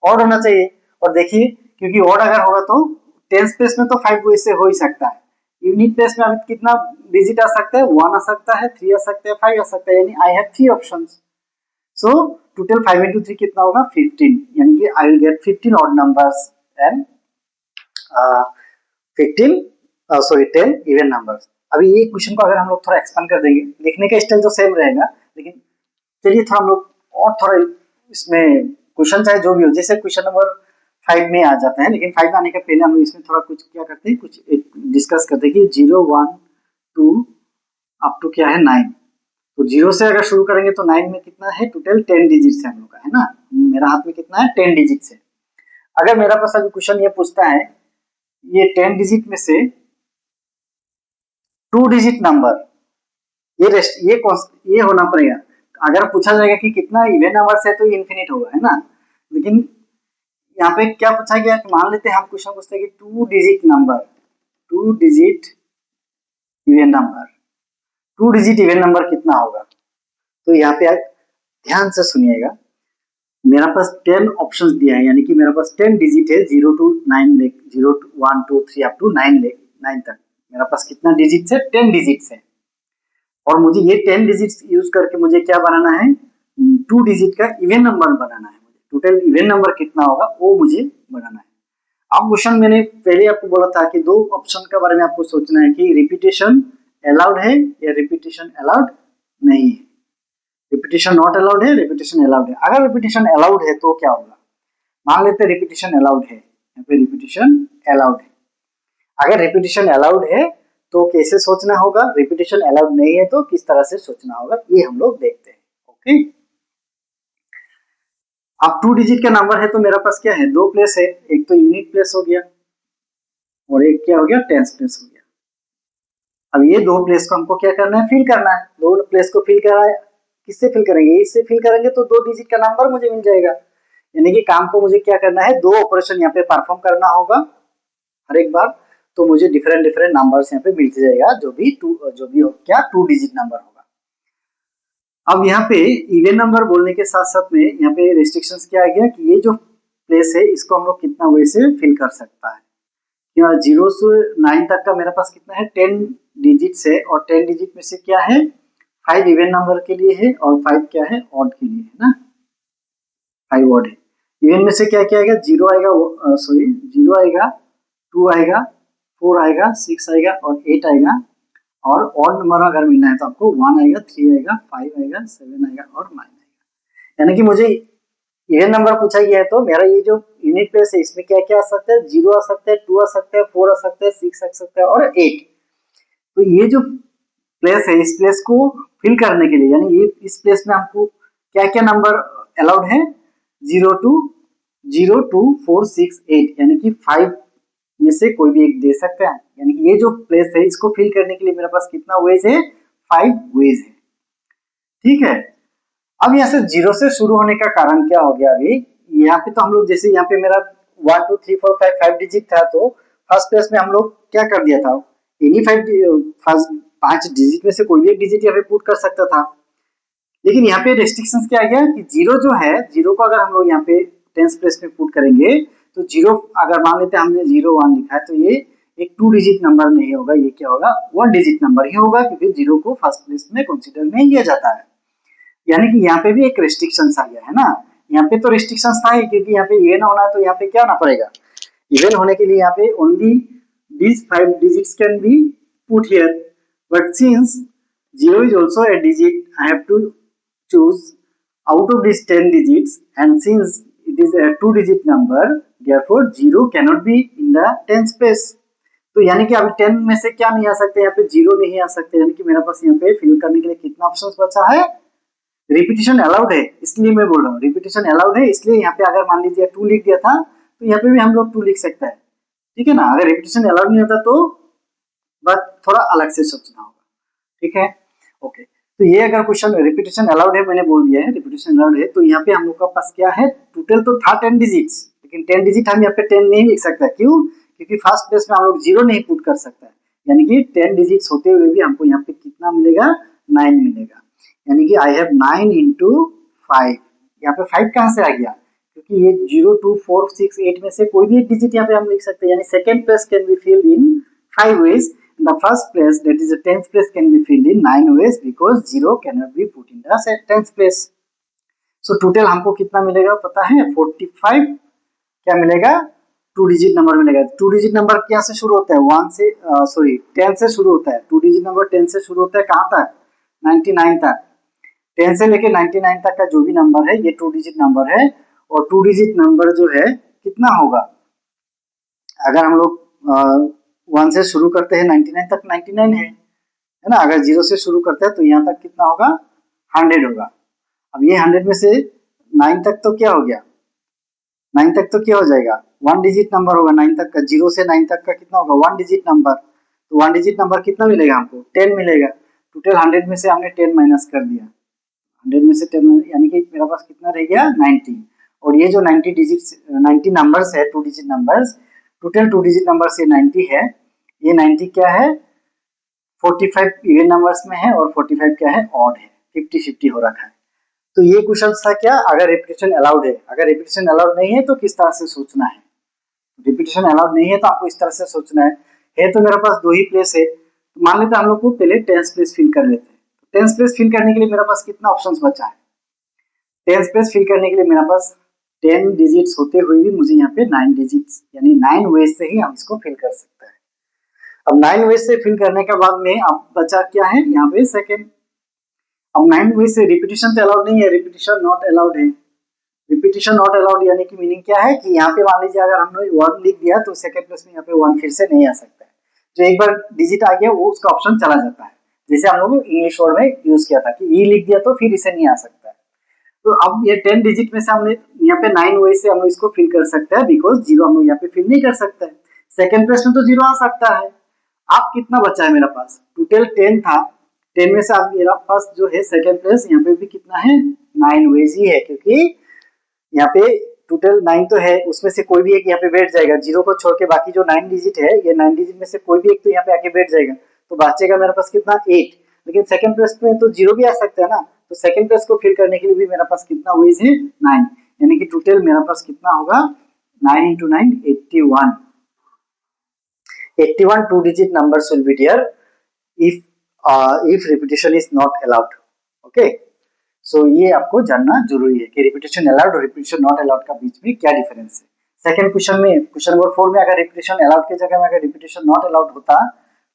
ऑड होना चाहिए। और देखिए क्योंकि ऑड अगर होगा तो टेंस प्लेस में तो 5 वे से हो ही सकता है, यूनिट प्लेस में अभी कितना डिजिट आ सकता है, 1 आ सकता है, 3 आ सकता है, 5 आ सकता है, यानी I have 3 options. So total 5 into 3 कितना होगा 15, यानी कि I will get 15 odd numbers and 15 sorry 10 even numbers. अभी ये क्वेश्चन को अगर हम लोग थोड़ा एक्सपांड कर देंगे, लिखने का स्टाइल तो सेम रहेगा, लेकिन चलिए थोड़ा हम लोग और थोड़ा इसमें क्वेश्चन चाहे जो भी हो, जैसे क्वेश्चन नंबर 5 में आ जाते हैं, लेकिन 5 में आने के पहले हम लोग इसमें थोड़ा कुछ क्या करते हैं, कुछ एक डिस्कस करते हैं कि 0 1 2 अप टू क्या है 9। तो 0 से अगर शुरू करेंगे तो 9 में कितना है, टोटल 10 डिजिट्स है हम लोग का, है ना। मेरा हाथ में कितना है 10 डिजिट्स है। अगर मेरा पास अभी क्वेश्चन ये पूछता है ये 10 डिजिट में से 2 डिजिट नंबर, ये होना पड़ेगा। अगर पूछा जाएगा कि कितना इवन नंबर्स है तो ये इनफिनिट होगा, है ना। लेकिन यहाँ पे क्या पूछा गया, मान लेते हैं हम क्वेश्चन पूछते हैं कि 2 digit number, 2 digit even number, 2 digit even number कितना होगा। तो यहाँ पे ध्यान से सुनिएगा, मेरा पास 10 ऑप्शंस दिया है, यानी कि मेरा पास 10 डिजिट है, 0 to 9 लेख, 0 to 1 2 3 अप टू 9 लेख, 9 तक मेरा पास कितना डिजिट है, 10 डिजिट है। और मुझे ये 10 डिजिट यूज करके मुझे क्या बनाना है, 2 डिजिट का इवन नंबर बनाना है। मुझे टोटल इवन नंबर कितना होगा वो मुझे बनाना है। अब क्वेश्चन मैंने पहले आपको बोला था कि 2 ऑप्शन के बारे में आपको सोचना है कि रिपीटेशन अलाउड है या रिपीटेशन अलाउड नहीं है। रिपीटेशन नॉट अलाउड है, रिपीटेशन अलाउड है। अगर रिपीटेशन अलाउड है तो क्या होगा, मान लेते हैं रिपीटेशन अलाउड है, यहाँ पे रिपीटेशन अलाउड है। अगर रिपीटेशन अलाउड है तो कैसे सोचना होगा, रिपीटेशन अलाउड नहीं है तो किस तरह से सोचना होगा, ये हम लोग देखते हैं। ओके, अब 2 डिजिट का नंबर है तो मेरा पास क्या है, 2 प्लेस है, एक तो यूनिट प्लेस हो गया और एक क्या हो गया, टेंस प्लेस हो गया। अब ये 2 प्लेस को हमको क्या करना है, फिल करना है। 2 प्लेस को फिल करना है, किससे फिल करेंगे, इससे फिल करेंगे तो 2 डिजिट का नंबर मुझे मिल जाएगा। यानी कि काम को मुझे क्या करना है, 2 ऑपरेशन यहाँ पे परफॉर्म करना होगा हर एक बार, तो मुझे डिफरेंट डिफरेंट नंबर्स यहाँ पे मिलते जाएगा, जो भी हो क्या 2 डिजिट नंबर होगा। अब यहाँ पे इवन नंबर बोलने के साथ साथ में यहाँ पे रेस्ट्रिक्शंस क्या आ गया कि ये जो प्लेस है इसको हम लोग कितना वे से फिल कर सकता है। 0 से 9 तक का मेरे पास कितना है, 10 डिजिट्स है, और 10 डिजिट में से क्या है 5 इवन नंबर के लिए है और 5 क्या है ऑड के लिए, है ना। 5 ऑड है। इवन में से क्या क्या आएगा, 0 आएगा, 0 आएगा, 2 आएगा, 4 आएगा, 6 आएगा और 8 आएगा। और ऑड नंबर अगर मिलना है तो आपको 1 आएगा, 3 आएगा, 5 आएगा, 7 आएगा और 9 आएगा। यानी कि मुझे इवन नंबर पूछा गया है तो मेरा ये जो यूनिट प्लेस है इसमें क्या क्या आ सकता है, 0 आ सकता है, 2 आ सकता है, 4 आ सकता है, 6 आ सकता है और 8। तो ये जो प्लेस है इस प्लेस को फिल करने के लिए, यानी ये इस प्लेस में आपको क्या क्या नंबर अलाउड है, 0 to 4 6 8, यानी कि 5 में से कोई भी एक दे सकते हैं। यानी कि ये जो प्लेस है इसको फिल करने के लिए मेरे पास कितना वेज है, 5 वेज है। ठीक है, अब यहाँ से 0 से शुरू होने का कारण क्या हो गया, अभी यहाँ पे तो हम लोग जैसे यहाँ पे मेरा 1 2 3 4 5 डिजिट था, तो फर्स्ट प्लेस में हम लोग क्या कर दिया था, एनी 5 डिजिट में से कोई भी एक डिजिट यहाँ पे पुट कर सकता था। लेकिन यहाँ पे रेस्ट्रिक्शंस क्या आ गया कि 0 जो है, 0 को अगर हम लोग यहाँ पे टेंस प्लेस में पुट करेंगे तो 0 अगर मान लेते हैं हमने 0 1 लिखा है तो ये एक 2 डिजिट नंबर नहीं होगा, ये क्या होगा 1 डिजिट नंबर ही होगा, क्योंकि 0 को फर्स्ट प्लेस में कंसीडर नहीं किया जाता है। यानी कि यहाँ पे भी एक रेस्ट्रिक्शंस आ गया है ना। यहाँ पे तो रेस्ट्रिक्शंस था ही, क्योंकि यहाँ पे इवन होना है तो यहाँ पे क्या होना पड़ेगा, इवन होने के लिए यहाँ पे only these 5 digits can be put here, but since 0 is also a digit, I have to choose out of these 10 digits, and since it is a 2 digit number, therefore 0 cannot be in the 10th place। तो यानी कि अभी 10 में से क्या नहीं आ सकते, यहाँ पे 0 नहीं आ सकते, यानी कि मेरे पास यहाँ पे फिल करने के लिए कितना ऑप्शंस बचा है, रिपीटेशन अलाउड है, इसलिए मैं बोल रहा हूँ रिपीटेशन अलाउड है, इसलिए यहाँ पे अगर मान लीजिए 2 लिख दिया था तो यहाँ पे भी हम लोग 2 लिख सकते हैं। ठीक है ना, अगर रिपीटेशन अलाउड नहीं होता तो बस थोड़ा अलग से सोचना होगा। ठीक है, ओके। तो ये अगर क्वेश्चन रिपीटेशन अलाउड है, मैंने बोल दिया है रिपीटेशन अलाउड है, तो यहाँ पे हम लोग का पास क्या है, टोटल तो था 10 डिजिट्स, लेकिन 10 डिजिट हम यहाँ पे 10 नहीं लिख सकता। क्यों, क्योंकि फर्स्ट प्लेस में हम लोग 0 नहीं पुट कर सकता है। यानी कि 10 डिजिट्स होते हुए भी हमको यहाँ पे कितना मिलेगा, 9 मिलेगा। यानी कि आई हैव 9 into 5। यहाँ पे 5 कहाँ से आ गया, क्योंकि ये 0 2 4 6 8 में से कोई भी एक डिजिट यहाँ पे हम लिख सकते हैं। यानी second place can be filled in 5 ways the first place that is the tenth place can be filled in 9 ways because 0 can not B put in the tenth place. So total हमको कितना मिलेगा पता है 45 क्या मिलेगा 2 डिजिट नंबर मिलेगा। 2 डिजिट नंबर क्या से शुरू होता है 1 से 10 से शुरू होता है। 2 डिजिट नंबर 10 से शुरू होता है कहाँ तक 99 तक। 10 से लेके 99 तक का जो भी नंबर है ये 2 डिजिट नंबर है। और 2 डिजिट नंबर जो है कितना होगा अगर हम लोग 1 से शुरू करते हैं 99 तक 99 है ना। अगर 0 से शुरू करते हैं तो यहाँ तक कितना होगा 100 होगा। अब ये 100 में से 9 तक तो क्या हो गया 9 तक तो क्या हो जाएगा 1 डिजिट नंबर होगा 9 तक का। 0 से 9 तक का कितना होगा 1 डिजिट नंबर। तो 1 डिजिट नंबर कितना मिलेगा हमको 10 मिलेगा। टोटल 100 में से हमने 10 माइनस कर दिया। 100 में से 10 यानी कि मेरा पास कितना रह गया 90। और ये जो 90 नंबर्स है 2 digit numbers total 2 digit number से 90 है। ये 90 क्या है 45 इवन नंबर्स में है और 45 क्या है ऑड है 50-50 हो रखा है। तो ये क्वेश्चन था क्या अगर रिपीटिशन अलाउड है। अगर रिपीटिशन अलाउड नहीं है तो किस तरह से सोचना है। रिपीटिशन अलाउड नहीं है तो आपको इस तरह से सोचना है तो मेरे पास 2 ही प्लेस है। तो मान लेते हैं हम लोग को पहले 10th प्लेस फिल कर लेते हैं। 10th प्लेस फिल करने के लिए मेरे पास कितना ऑप्शंस बचा है 10th प्लेस फिल करने के लिए मेरे पास 10 डिजिट्स होते हुए भी मुझे यहाँ पे 9 डिजिट्स यानी 9 वेज से ही हम इसको फिल कर सकते हैं। अब 9 वेज से फिल करने के बाद में अब बचा क्या है यहाँ पे सेकेंड। अब 9 वेज से रिपीटिशन तो अलाउड नहीं है रिपीटिशन नॉट अलाउड है। रिपीटिशन नॉट अलाउड यानी कि मीनिंग क्या है कि यहाँ पे मान लीजिए अगर हमने 1 लिख दिया तो सेकंड प्लेस में यहाँ पे 1 फिर से नहीं आ सकता है। जो एक बार डिजिट आ गया वो उसका ऑप्शन चला जाता है। जैसे हम लोग इंग्लिश वर्ड में यूज किया था कि ई लिख दिया तो फिर इसे नहीं आ सकता है। तो अब ये 10 डिजिट में से हमने यहाँ पे 9 वे से हम लोग इसको फिल कर सकते हैं बिकॉज 0 हम लोग यहाँ पे फिल नहीं कर सकते हैं। सेकंड प्लेस में तो 0 आ सकता है। अब कितना बचा है मेरा पास टोटल 10 था 10 में से अब मेरा पास जो है सेकंड प्लेस यहाँ पे भी कितना है 9 वेज ही है क्योंकि यहाँ पे टोटल 9 तो है उसमें से कोई भी एक यहाँ पे बैठ जाएगा। 0 को छोड़ के बाकी जो 9 डिजिट है ये 9 डिजिट में से कोई भी एक तो यहाँ पे आके बैठ जाएगा। तो बचेगा मेरे पास कितना 8। लेकिन सेकंड प्लेस में तो 0 भी आ सकता है ना। तो सेकंड प्लेस को फिल करने के लिए भी मेरे पास कितना वेज है 9 यानी कि टोटल मेरे पास कितना होगा 9 into 9 81। 81 2 digit numbers will be there if repetition is not allowed। Okay so ये आपको जानना जरूरी है कि रिपीटिशन अलाउड और रिपीटिशन नॉट अलाउड का बीच में क्या डिफरेंस है। सेकंड क्वेश्चन में क्वेश्चन नंबर 4 में अगर रिपीटिशन अलाउड की जगह में अगर रिपीटिशन नॉट अलाउड होता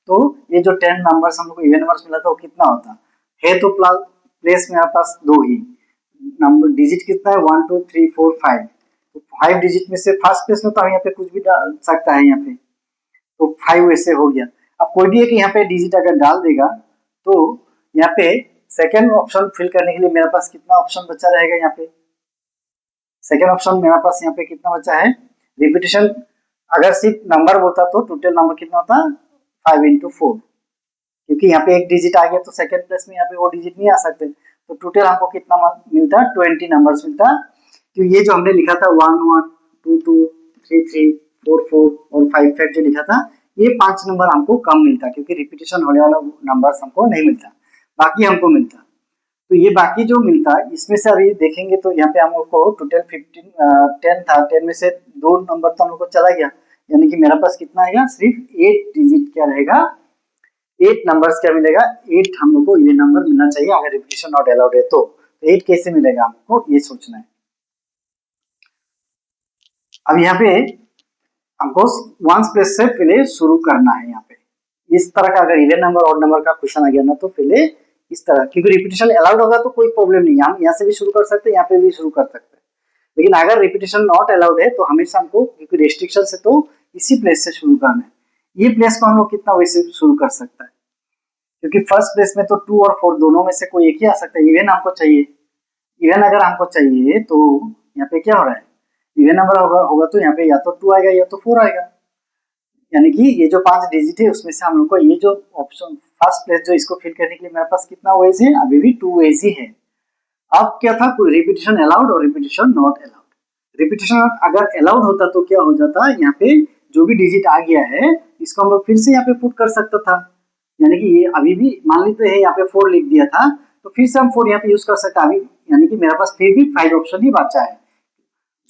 तो ये जो 10 नंबर्स हम लोग को इवन नंबर्स मिला था वो कितना होता है। तो प्लेस मेरे पास 2 ही नंबर डिजिट कितना है 1 2 3 4 5। तो 5 डिजिट में से फर्स्ट प्लेस में तो हम यहाँ पे कुछ भी डाल सकता है यहाँ पे तो 5 ऐसे हो गया। अब कोई भी एक यहाँ पे डिजिट अगर डाल देगा तो यहाँ पे सेकेंड ऑप्शन फिल करने के लिए मेरे पास कितना ऑप्शन बचा रहेगा यहाँ पे सेकेंड ऑप्शन मेरे पास यहाँ पे कितना बचा है रिपीटिशन अगर सिर्फ नंबर बोलता तो टोटल नंबर कितना होता 5 into 4 क्योंकि यहाँ पे एक डिजिट आ गया तो सेकेंड प्लेस में यहाँ पे वो डिजिट नहीं आ सकते। तो टोटल हमको कितना मिलता 20 नंबर्स मिलता। तो ये जो हमने लिखा था 1 1 2 2 3 3 4 4 और 5 5 जो लिखा था ये 5 नंबर हमको कम मिलता क्योंकि रिपीटिशन होने वाला नंबर हमको नहीं मिलता बाकी हमको मिलता। तो ये बाकी जो मिलता इसमें से अभी देखेंगे तो यहाँ पे हम लोग को टोटल 10 था 10 में से 2 नंबर तो हम लोग को चला गया यानी कि मेरा पास कितना आएगा सिर्फ 8 डिजिट क्या रहेगा 8 नंबर्स क्या मिलेगा 8 हम लोग को ये नंबर मिलना चाहिए अगर रिपीटिशन नॉट अलाउड है तो 8 कैसे मिलेगा हमको ये सोचना है। अब यहाँ पे हमको 1 प्लेस से पहले शुरू करना है। यहाँ पे इस तरह का अगर इवन नंबर ऑड नंबर का क्वेश्चन आ गया ना तो पहले इस तरह क्योंकि रिपीटिशन अलाउड होगा तो कोई प्रॉब्लम नहीं हम यहाँ से भी शुरू कर सकते हैं यहाँ पे भी शुरू कर सकते हैं। लेकिन अगर रिपीटिशन नॉट अलाउड है तो हमेशा हमको क्योंकि रेस्ट्रिक्शन से तो इसी प्लेस से शुरू करना है। ये प्लेस को हम लोग कितना वैसे शुरू कर सकता है क्योंकि फर्स्ट प्लेस में तो 2 और 4 दोनों में से कोई एक ही आ सकता है। इवन हमको चाहिए इवन अगर हमको चाहिए तो यहाँ पे क्या हो रहा है इवन नंबर होगा तो यहाँ पे या तो 2 आएगा या तो 4 आएगा यानी कि ये जो 5 डिजिट है उसमें से हम लोग को ये जो ऑप्शन फर्स्ट प्लेस जो इसको फिल करने के लिए मेरे पास कितना वेज है अभी भी 2 वेज ही है। अब क्या था रिपीटिशन अलाउड और रिपीटिशन नॉट अलाउड। रिपीटिशन अगर अलाउड होता तो क्या हो जाता यहाँ पे जो भी डिजिट आ गया है इसको हम लोग फिर से यहाँ पे पुट कर सकता था यानी कि ये अभी भी मान लेते हैं यहाँ पे 4 लिख दिया था तो फिर से हम 4 यहाँ पे यूज कर सकते अभी यानी कि मेरे पास फिर भी 5 ऑप्शन ही बचा है।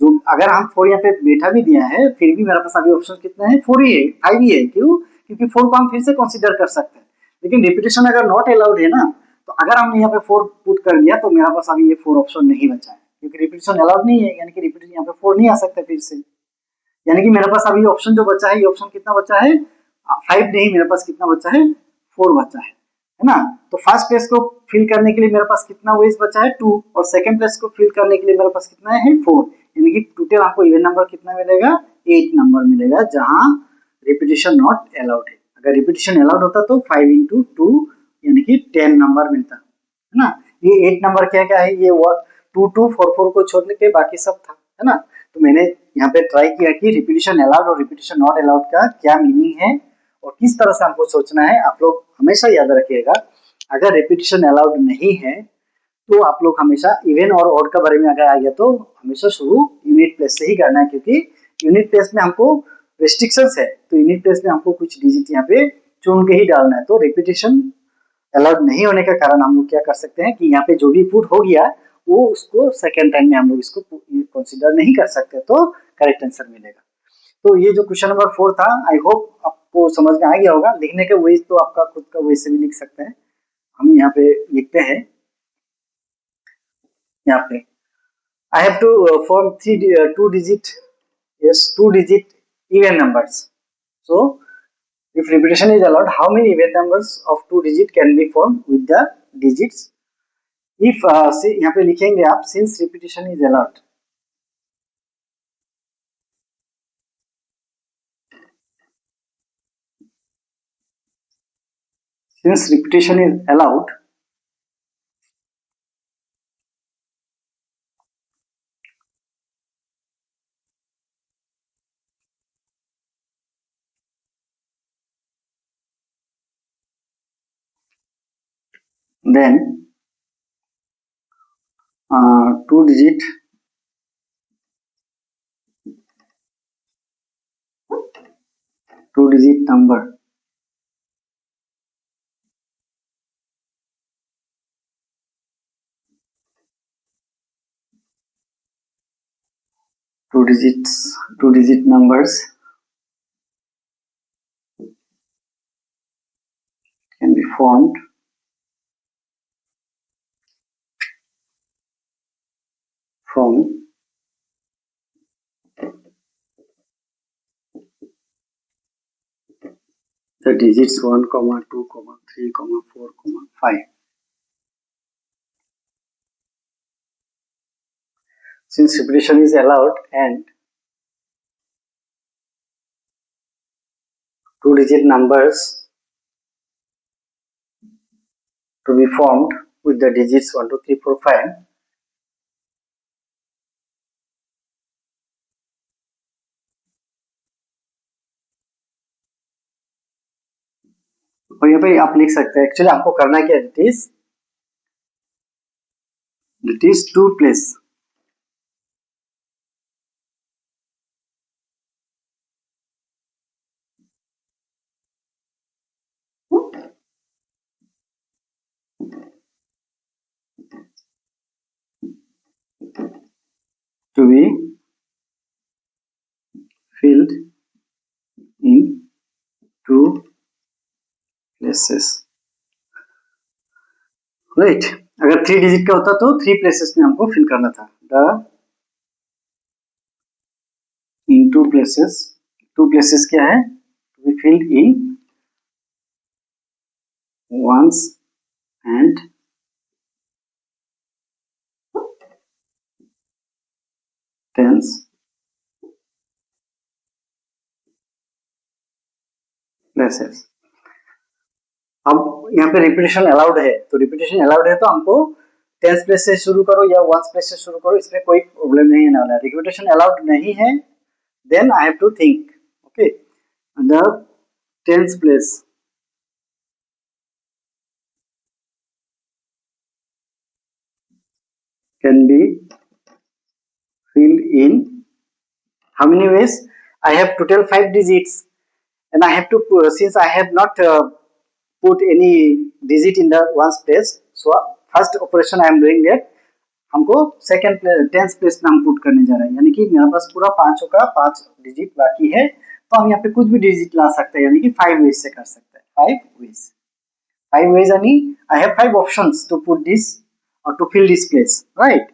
जो अगर हम 4 यहाँ पे बैठा भी दिया है फिर भी मेरे पास अभी ऑप्शन कितना है 4 ही है 5 ही है। क्यों क्योंकि 4 को हम फिर से कंसीडर कर सकते हैं। लेकिन रिपीटेशन अगर नॉट अलाउड है ना, तो अगर हमने यहाँ पे 4 पुट कर दिया तो मेरा पास अभी ये 4 ऑप्शन नहीं बचा है, क्योंकि रिपीटेशन अलाउड नहीं है, यानी कि रिपीटेशन यहाँ पे 4 नहीं आ सकता फिर से। यानी कि मेरे पास अभी ऑप्शन जो बचा है, ये ऑप्शन कितना बचा है, 5 नहीं, मेरे पास कितना बचा है, 4 बचा है ना। तो फर्स्ट प्लेस को फिल करने के लिए मेरे पास कितना वेज बचा है, 2, और सेकंड प्लेस को फिल करने के लिए मेरे पास कितना है, 4। यानी कि टोटल आपको इवन नंबर कितना मिलेगा, 8 नंबर मिलेगा, जहां रिपीटेशन नॉट अलाउड है। अगर रिपीटेशन अलाउड होता तो 5 into 2 यानी कि 10 नंबर मिलता है ना। ये 8 नंबर क्या क्या है, ये 2 2 4 4 को छोड़ने के बाकी सब था, है ना। तो मैंने यहाँ पे ट्राई किया कि रिपीटेशन अलाउड और रिपीटेशन नॉट अलाउड का क्या मीनिंग है और किस तरह से हमको सोचना है। आप लोग हमेशा याद रखिएगा, अगर रिपीटेशन अलाउड नहीं है तो आप लोग हमेशा इवन और ऑड का बारे में अगर आ गया तो हमेशा शुरू यूनिट प्लेस से ही करना है, क्योंकि यूनिट प्लेस में हमको रेस्ट्रिक्शंस है, तो यूनिट प्लेस में हमको कुछ डिजिट यहाँ पे चुन के ही डालना है। तो रिपीटेशन अलाउड नहीं होने का कारण हम लोग क्या कर सकते हैं कि यहाँ पे जो भी पुट हो गया वो उसको सेकेंड टाइम में हम लोग इसको कंसिडर नहीं कर सकते, तो करेक्ट आंसर मिलेगा। तो ये जो क्वेश्चन नंबर 4 था, आई होप आपको समझ में आ गया होगा। लिखने के वे तो आपका खुद का वे से भी लिख सकते हैं। हम यहाँ पे लिखते हैं, यहाँ पे I have to form 2 digit, yes, 2 digit even numbers. So if repetition is allowed, how many even numbers of 2 digit can be formed with the digits? If see यहाँ पे लिखेंगे आप, since repetition is allowed, since repetition is allowed, then 2 digit number two digit numbers can be formed from the digits 1, 2, 3, 4, 5. Since repetition is allowed and 2 digit numbers to be formed with the digits 1, 2, 3, 4, 5, और यहाँ पे आप लिख सकते हैं, एक्चुअली आपको करना क्या है, it is to place to be filled in 2 places, right. अगर 3 डिजिट का होता तो 3 प्लेसेस में हमको फिल करना था। द इन 2 प्लेसेस क्या है, to be filled in ones and tens places। अब यहाँ पे रिपीटेशन अलाउड है, तो रिपीटेशन अलाउड है तो हमको टेंस प्लेस से शुरू करो या वंस प्लेस से शुरू करो, इसमें कोई प्रॉब्लम नहीं है वाला। रिपीटेशन अलाउड नहीं है, then I have to think, okay, the tens place can be filled in how many ways? I have total 5 digits and I have to, since I have not put any digit in the ones place, so first operation I am doing that, हमको सेकंड टेंस प्लेस में हम पुट करने जा रहे हैं, यानी कि मेरे पास पूरा 5 का 5 डिजिट बाकी है, तो हम यहाँ पे कुछ भी डिजिट ला सकते हैं, यानी कि 5 वेज से कर सकते हैं। 5 वेज यानी I have 5 options to put this और to fill this place, right.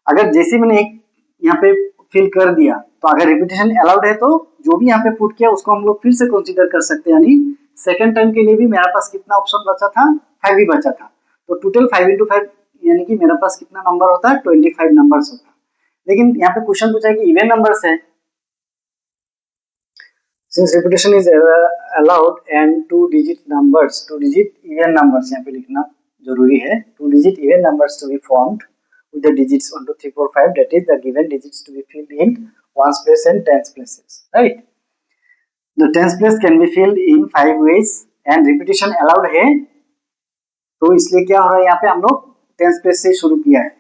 अगर जैसे मैंने एक यहाँ पे फिल कर दिया, तो अगर रिपीटेशन अलाउड है तो जो भी यहाँ पे पुट किया उसको हम लोग फिर से कंसीडर कर सकते हैं, यानी सेकंड टाइम के लिए भी मेरे पास कितना ऑप्शन बचा था, 5 ही बचा था। तो टोटल 5 into 5 यानी कि मेरे पास कितना नंबर होता है, 25 नंबर्स होता है। लेकिन यहाँ पे क्वेश्चन पूछा है कि इवन नंबर्स है, since repetition is allowed and 2 digit numbers, 2 digit even numbers यहाँ पे लिखना जरूरी है। 2 digit even numbers to be formed with the digits 1 2 3 4 5, that is the given digits to be filled in ones place and tens places, right? The tens place can be filled in 5 ways and repetition allowed है, तो इसलिए क्या हो रहा है यहाँ पे हम लोग टेंस प्लेस से शुरू किया है।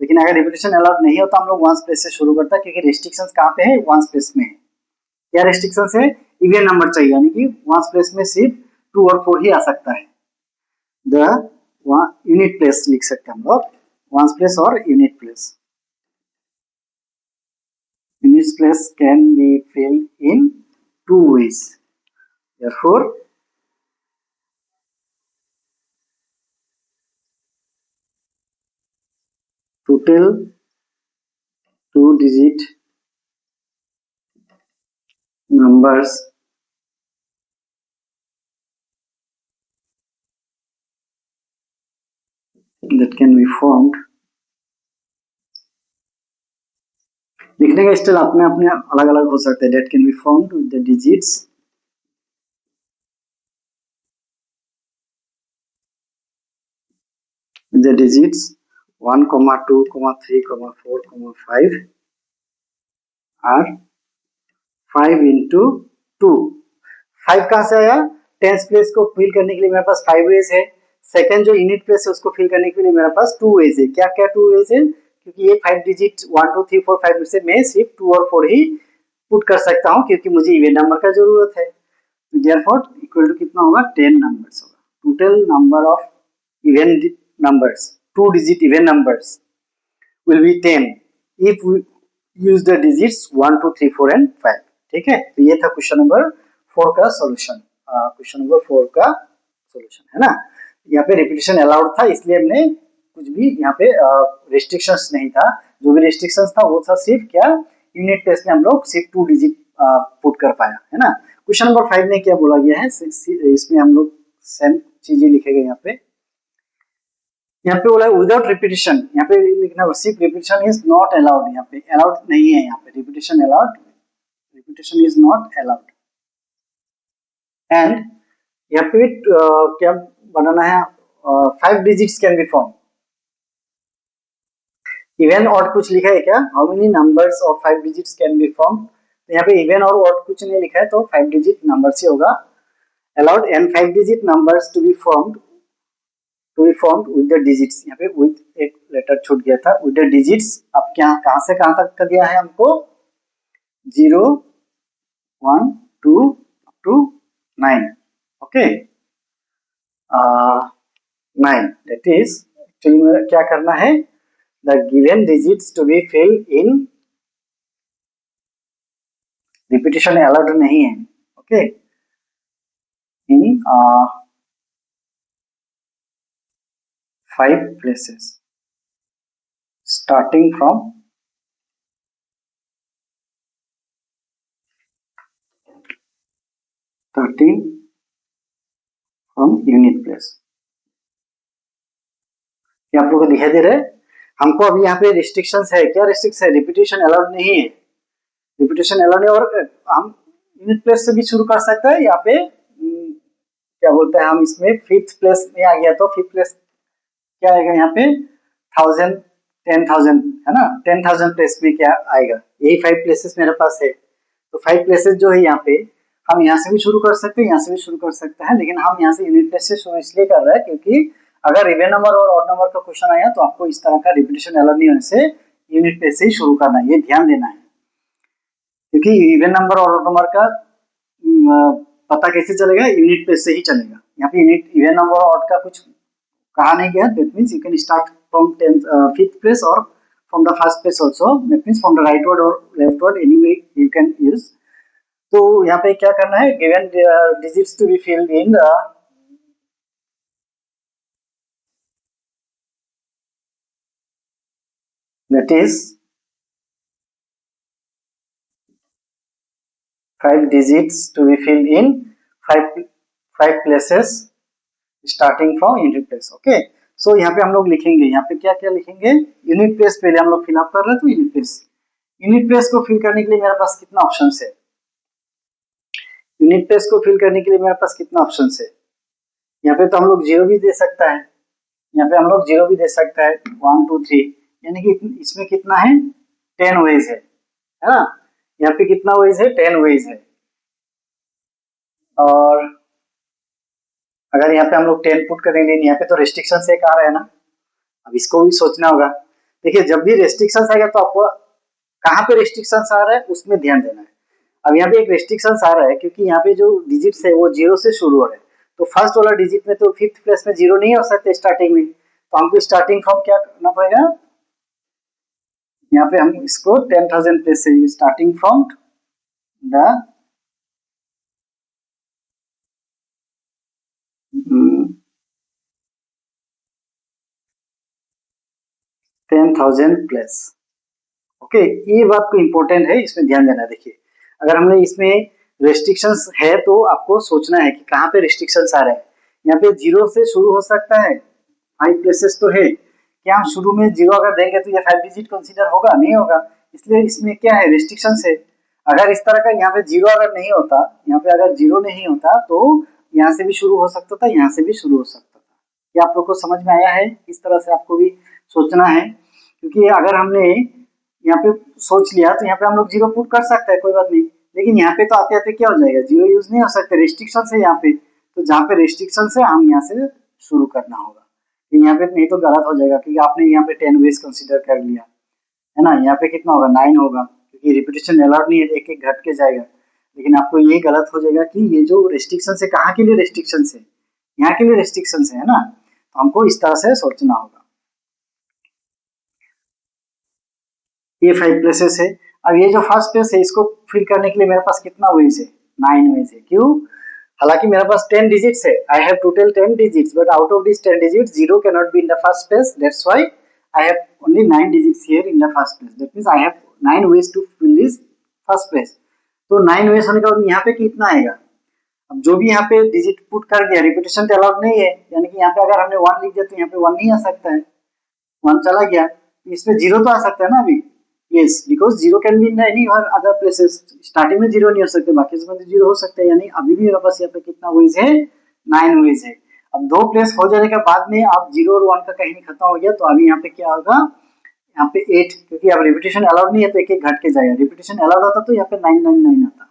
लेकिन अगर रिपीटेशन अलाउड नहीं होता हम लोग वंस प्लेस से शुरू करता है, क्योंकि रेस्ट्रिक्शंस कहाँ पे है, वंस प्लेस में है। क्या रेस्ट्रिक्शंस है, इवन नंबर चाहिए, यानी कि वंस प्लेस में सिर्फ 2 और 4 ही आ सकता है। द यूनिट प्लेस लिख सकते हैं हम लोग, ones place or unit place. Unit place can be filled in 2 ways. Therefore, total 2 digit numbers that can be formed, लिखने का स्टाइल अपने अपने अलग अलग हो सकते हैं। that can be formed with the digits with the digits 1, 2, 3, 4, 5 और 5 into 2। 5 कहाँ से आया, टेंस प्लेस को फिल करने के लिए मेरे पास 5 वेज है। सेकंड जो यूनिट प्लेस है उसको फिल करने के लिए मेरे पास 2 वेज है। क्या क्या 2 वेज है, क्योंकि ये 5 डिजिट 1 2 3 4 5 में से मैं सिर्फ 2 और 4 ही पुट कर सकता हूँ, क्योंकि मुझे इवन नंबर का जरूरत है। तो देयरफॉर इक्वल टू कितना होगा, 10 नंबर्स होगा। Total number of even numbers, 2 digit even numbers will be 10 if we use the digits 1 2 3 4 and 5। ठीक है, तो ये था क्वेश्चन नंबर 4 का सॉल्यूशन। क्वेश्चन नंबर 4 का सॉल्यूशन है ना। यहाँ पे रिपीटेशन अलाउड था, इसलिए हमने कुछ भी यहाँ पे रेस्ट्रिक्शंस नहीं था। जो भी रेस्ट्रिक्शंस था वो था सिर्फ क्या, यूनिट प्लेस में हम लोग सिर्फ 2 डिजिट पुट कर पाया है ना। क्वेश्चन नंबर 5 में क्या बोला गया है, इसमें हम लोग सेम चीजें लिखेंगे। यहाँ पे बोला है विदाउट रिपीटेशन, यहाँ पे लिखना सिर्फ रिपीटेशन इज नॉट अलाउड, यहाँ पे अलाउड नहीं है, यहाँ पे repetition allowed, repetition is not allowed. And यहाँ पे क्या बनाना है, 5 digits can be form. Even और कुछ लिखा है क्या, how many numbers of 5 digits can be form, तो यहाँ पे इवन और कुछ नहीं लिखा है, तो 5 डिजिट नंबर्स ही होगा। Allowed and 5 digit numbers to be formed with the digits, यहाँ पे with एक लेटर छूट गया था, with the digits। अब क्या कहाँ से कहाँ तक का दिया है हमको, 0 1 2 up to 9, okay 9। that is actually क्या करना है, the given digits to be filled in, repetition allowed नहीं है, okay in 5 places starting from unit place। ये आप लोगों को दिखाई दे रहा है। हमको अभी यहाँ पे रिस्ट्रिक्शंस है, क्या रिस्ट्रिक्शन है, रिपीटेशन अलाउड नहीं है, रिपीटेशन अलाउड है। और हम यूनिट प्लेस से भी शुरू कर सकते हैं। यहाँ पे क्या बोलते हैं, हम इसमें 5th प्लेस में आ गया, तो 5th प्लेस क्या आएगा यहाँ पे, 1000 10,000 है ना, 10,000 प्लेस में क्या आएगा, यही 5 प्लेसेस मेरे पास है। तो 5 प्लेसेस जो है यहाँ पे हम यहाँ से भी शुरू कर सकते हैं, यहाँ से भी शुरू कर सकते हैं, लेकिन हम यहाँ से यूनिट प्लेस से शुरू इसलिए कर रहे हैं क्योंकि अगर इवन नंबर और ऑड नंबर का क्वेश्चन आया तो आपको इस तरह का रिपीटेशन अलाउड नहीं होने से यूनिट प्लेस से ही शुरू करना है, ये ध्यान देना है। क्योंकि इवन नंबर और ऑड नंबर का पता कैसे चलेगा, यूनिट प्लेस से ही चलेगा। यहाँ पे यूनिट इवन नंबर और ऑड का कुछ कहा नहीं गया, that means you can start from 5th place or from the first place also, that means from the right word or left word, anyway you can use तो यहाँ पे क्या करना है, given digits to be filled in that is 5 digits to be filled in 5 places starting from unit place. Okay, so यहाँ पे हम लोग लिखेंगे, यहाँ पे क्या क्या लिखेंगे, यूनिट प्लेस पहले हम लोग फिलअप कर रहे हैं, तो यूनिट प्लेस को फिल करने के लिए मेरे पास कितना ऑप्शन है, यूनिट प्लेस को फिल करने के लिए मेरे पास कितना ऑप्शन है, यहाँ पे तो हम लोग जीरो भी दे सकता है, यहाँ पे हम लोग जीरो भी दे सकता है, 1 2 3, यानी कि इसमें कितना है, 10 वेज है ना, यहाँ पे कितना वेज है, 10 वेज है। और अगर यहाँ पे हम लोग 10 पुट करेंगे, यहाँ पे तो रेस्ट्रिक्शन से एक आ रहा है ना, अब इसको भी सोचना होगा। देखिए जब भी रेस्ट्रिक्शन आएगा तो आपको कहाँ पे रेस्ट्रिक्शन आ रहा है उसमें ध्यान देना है। अब यहाँ पे एक रेस्ट्रिक्शन आ रहा है क्योंकि यहाँ पे जो डिजिट्स है वो जीरो से शुरू हो रहे हैं, तो फर्स्ट वाला डिजिट में तो फिफ्थ प्लेस में जीरो नहीं हो सकते स्टार्टिंग में, तो हमको स्टार्टिंग फ्रॉम क्या करना पड़ेगा, यहाँ पे हम इसको 10,000 प्लेस से starting from the 10,000 plus. Okay, ये बात को इम्पोर्टेंट है, इसमें ध्यान देना। देखिए अगर हमने इसमें रेस्ट्रिक्शंस है तो आपको सोचना है कि कहाँ पे रेस्ट्रिक्शंस आ रहे हैं। यहाँ पे जीरो से शुरू हो सकता है, 5 प्लेसेस तो है, क्या हम शुरू में जीरो अगर देंगे तो ये 5 डिजिट कंसीडर होगा, नहीं होगा, इसलिए इसमें क्या है, रेस्ट्रिक्शंस है। अगर इस तरह का यहाँ पे जीरो अगर नहीं होता, यहाँ पे अगर जीरो नहीं होता तो यहाँ से भी शुरू हो सकता था, यहाँ से भी शुरू हो सकता था। ये आप लोग को समझ में आया है, इस तरह से आपको भी सोचना है, क्योंकि अगर हमने यहाँ पे सोच लिया तो यहाँ पे हम लोग जीरो पुट कर सकते हैं, कोई बात नहीं, लेकिन यहाँ पे तो आते आते क्या हो जाएगा, जीरो यूज नहीं हो सकता, रेस्ट्रिक्शन है यहाँ पे, तो जहाँ पे रेस्ट्रिक्शन है हम यहाँ से शुरू करना होगा। तो यहाँ पे नहीं तो गलत हो जाएगा, क्योंकि आपने यहाँ पे 10 वेज कंसीडर कर लिया है ना, यहाँ पे कितना होगा, 9 होगा, क्योंकि रिपीटेशन अलाउड नहीं है, एक एक घट के जाएगा। लेकिन आपको ये गलत हो जाएगा कि ये जो रेस्ट्रिक्शन है, कहाँ के लिए रेस्ट्रिक्शन है, यहाँ के लिए रेस्ट्रिक्शन है ना, तो हमको इस तरह से सोचना होगा। ये 5 प्लेसेस है। अब ये जो फर्स्ट प्लेस है इसको फिल करने के लिए मेरे पास कितना वेज है, 9 वेज है। क्यों, हालांकि मेरे पास 10 डिजिट्स है, I have total 10 digits, but out of this 10 digits zero can not be in the first place, that's why I have only 9 digits here in the first place, that means I have 9 ways to fill this first place. तो 9 वेज होने के बाद यहाँ पे कितना आएगा, अब जो भी यहाँ पे डिजिट पुट कर दिया, रिपीटेशन तो अलाउड नहीं है, यानी कि यहाँ पे अगर हमने 1 लिख दिया तो यहाँ पे 1 नहीं आ सकता है, 1 चला गया, इसमें जीरो तो आ सकता है ना अभी, yes because zero can be in any or other places, starting में जीरो नहीं हो सकते, बाकी सब में जीरो हो सकते हैं, यानी अभी भी मेरे पास यहाँ पे कितना वेज है, 9 वेज है। अब दो प्लेस हो जाने के बाद में आप जीरो और 1 का कहीं नहीं खत्म हो गया, तो अभी यहाँ पे क्या होगा, यहाँ पे 8, क्योंकि अब रिपीटेशन अलाउड नहीं है तो एक एक घट के जाएगा, रिपीटेशन अलाउड होता तो यहाँ पे 999 आता।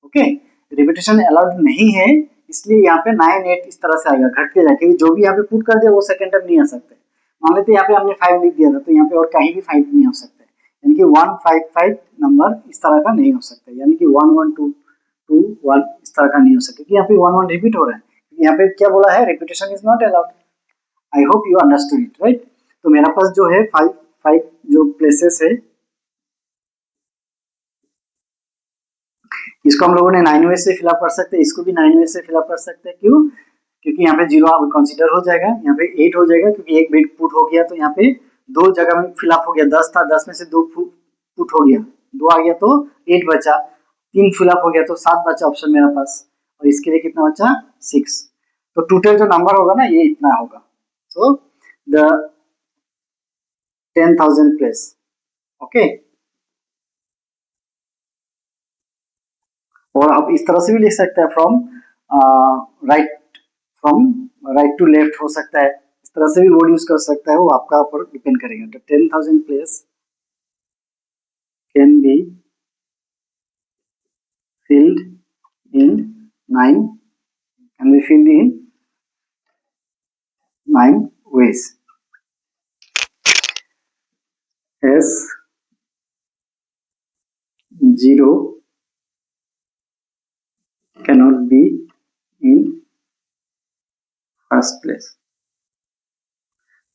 ओके, रिपीटेशन अलाउड नहीं है इसलिए यहाँ पे 98 इस तरह से आएगा, घट के जाएगा, जो भी यहाँ पे पुट कर दे वो सेकंड टाइम नहीं आ सकते। मान लेते यहाँ पे हमने 5 लिख दिया था, तो यहाँ पे और कहीं भी 5 नहीं हो सकता, यानी कि 155 नंबर इस तरह का नहीं हो सकता, यानी कि 11221 इस तरह का नहीं हो सकता, क्योंकि यहाँ पे 11 रिपीट हो रहा है, यहाँ पे क्या बोला है, repetition is not allowed. I hope you understood it, right. तो मेरा पास जो है 5 जो प्लेसेस है, इसको हम लोगों ने 9 वे से फिलअप कर सकते हैं, इसको भी 9 वे से फिलअप कर सकते हैं। क्यों, क्योंकि यहाँ पे जीरो अब कंसीडर हो जाएगा, यहाँ पे 8 हो जाएगा, क्योंकि एक बिट पुट हो गया, तो यहाँ पे दो जगह में फिलअप हो गया, 10 था, 10 में से 2 पुट हो गया, 2 आ गया तो 8 बचा, 3 फिलअप हो गया तो 7 बचा ऑप्शन मेरे पास, और इसके लिए कितना बचा, 6। तो टोटल जो नंबर होगा ना ये इतना होगा, सो द 10,000 प्लस। ओके, और आप इस तरह से भी लिख सकते हैं, फ्रॉम राइट टू लेफ्ट हो सकता है, इस तरह से भी वर्ड यूज कर सकता है, वो आपका ऊपर डिपेंड करेगा। तो 10,000 place can B filled in 9 ways, as zero cannot be in first place,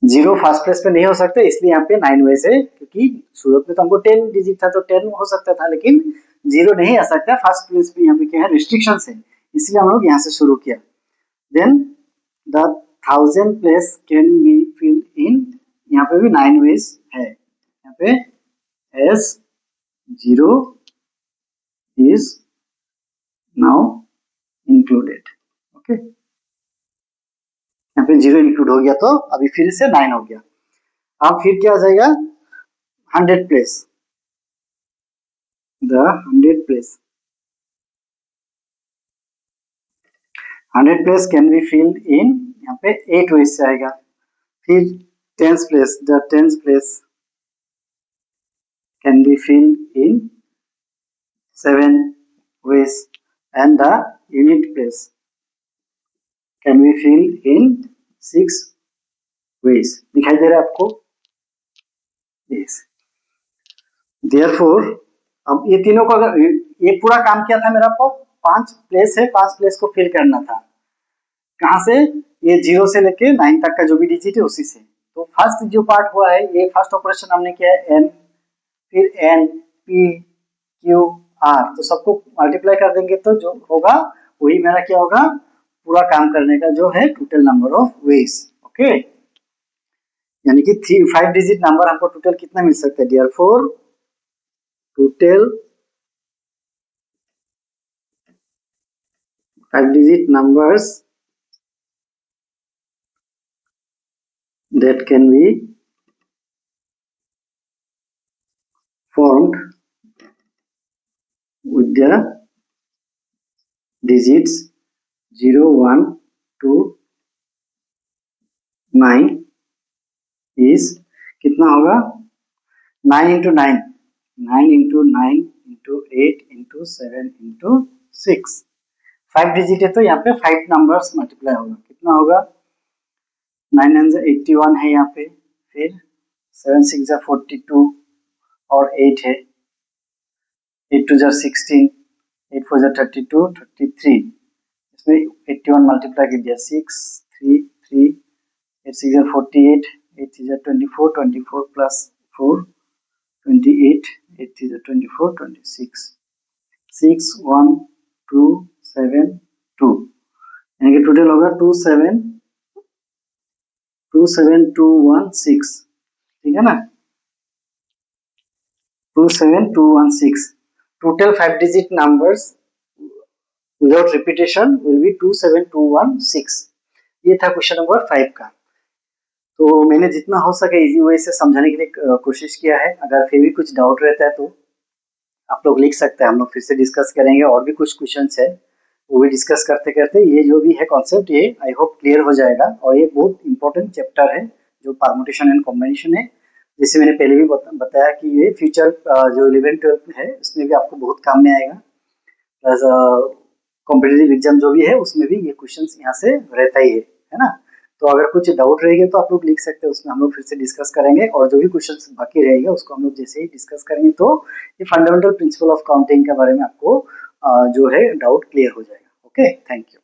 zero first place पे नहीं हो सकता, इसलिए यहाँ पे 9 वेज है, क्योंकि शुरुआत में तो हमको 10 डिजिट था तो 10 हो सकता था, लेकिन जीरो नहीं आ सकता, फर्स्ट प्लेस पे यहाँ पे क्या है, रिस्ट्रिक्शन है, इसलिए हम लोग यहाँ से शुरू किया। Then the 1000 place can be filled in, यहाँ पे भी 9 वेज है, यहाँ पे as 0 is now included, okay. यहाँ पे 0 इंक्लूड हो गया, तो अभी फिर से 9 हो गया। अब फिर क्या आ जाएगा, 100 place, the 100 place, 100 place can be filled in, यहाँ पे 8 वेज से आएगा। फिर 10th place, the 10th place can be filled in 7 ways and the unit place can be filled in 6 ways। दिखाई दे रहा है आपको? yes। therefore अब ये तीनों को, अगर ये पूरा काम किया था मेरा, को 5 प्लेस है, 5 प्लेस को फिल करना था। कहाँ से? ये 0 से लेके 9 तक का जो भी डिजिट है उसी से। तो फर्स्ट जो पार्ट हुआ है, ये फर्स्ट ऑपरेशन हमने किया है n, फिर n, p, q, r, तो सबको मल्टीप्लाई कर देंगे तो जो होगा वही मेरा क्या होगा, पूरा काम करने का जो है total number of ways, okay. यानी कि 5 डिजिट नंबर हमको टोटल कितना मिल सकता है, therefore total 5 digit numbers that can be formed with the digits 0, 1, 2, 9 is कितना होगा, 9 into 9, 9 into 9 into 8 into 7 into 6, 5 digit है तो यहाँ पे 5 नंबर्स मल्टीप्लाई होगा, कितना होगा, 9 9 81 है यहाँ पे, फिर 7 6 42 और 8 है, 8 2 16, 8 4 32 33, इसमें 81 मल्टीप्लाई कर दिया, 6 3 3, 8 6 48, 8 6 24, 24 plus 4 28, 8 3 24, 26, 6 1 2 7 2, यानी कि टोटल होगा 27216, ठीक है ना, 27216। Total 5 digit numbers without repetition will be 27216। ये था क्वेश्चन नंबर 5 का। तो मैंने जितना हो सके इजी वे से समझाने के लिए कोशिश किया है। अगर फिर भी कुछ डाउट रहता है तो आप लोग लिख सकते हैं, हम लोग फिर से डिस्कस करेंगे। और भी कुछ क्वेश्चंस है वो भी डिस्कस करते करते ये जो भी है कॉन्सेप्ट, ये आई होप क्लियर हो जाएगा। और ये बहुत इंपॉर्टेंट चैप्टर है जो परमुटेशन एंड कॉम्बिनेशन है। जैसे मैंने पहले भी बताया कि ये फ्यूचर जो 11-12 है उसमें भी आपको बहुत काम में आएगा। प्लस कॉम्पिटिटिव एग्जाम जो भी है उसमें भी ये क्वेश्चंस यहाँ से रहता ही है ना। तो अगर कुछ डाउट रहेगा तो आप लोग लिख सकते हैं, उसमें हम लोग फिर से डिस्कस करेंगे। और जो भी क्वेश्चंस बाकी रहेगा उसको हम लोग जैसे ही डिस्कस करेंगे तो ये फंडामेंटल प्रिंसिपल ऑफ काउंटिंग के बारे में आपको जो है डाउट क्लियर हो जाएगा। Okay, thank you.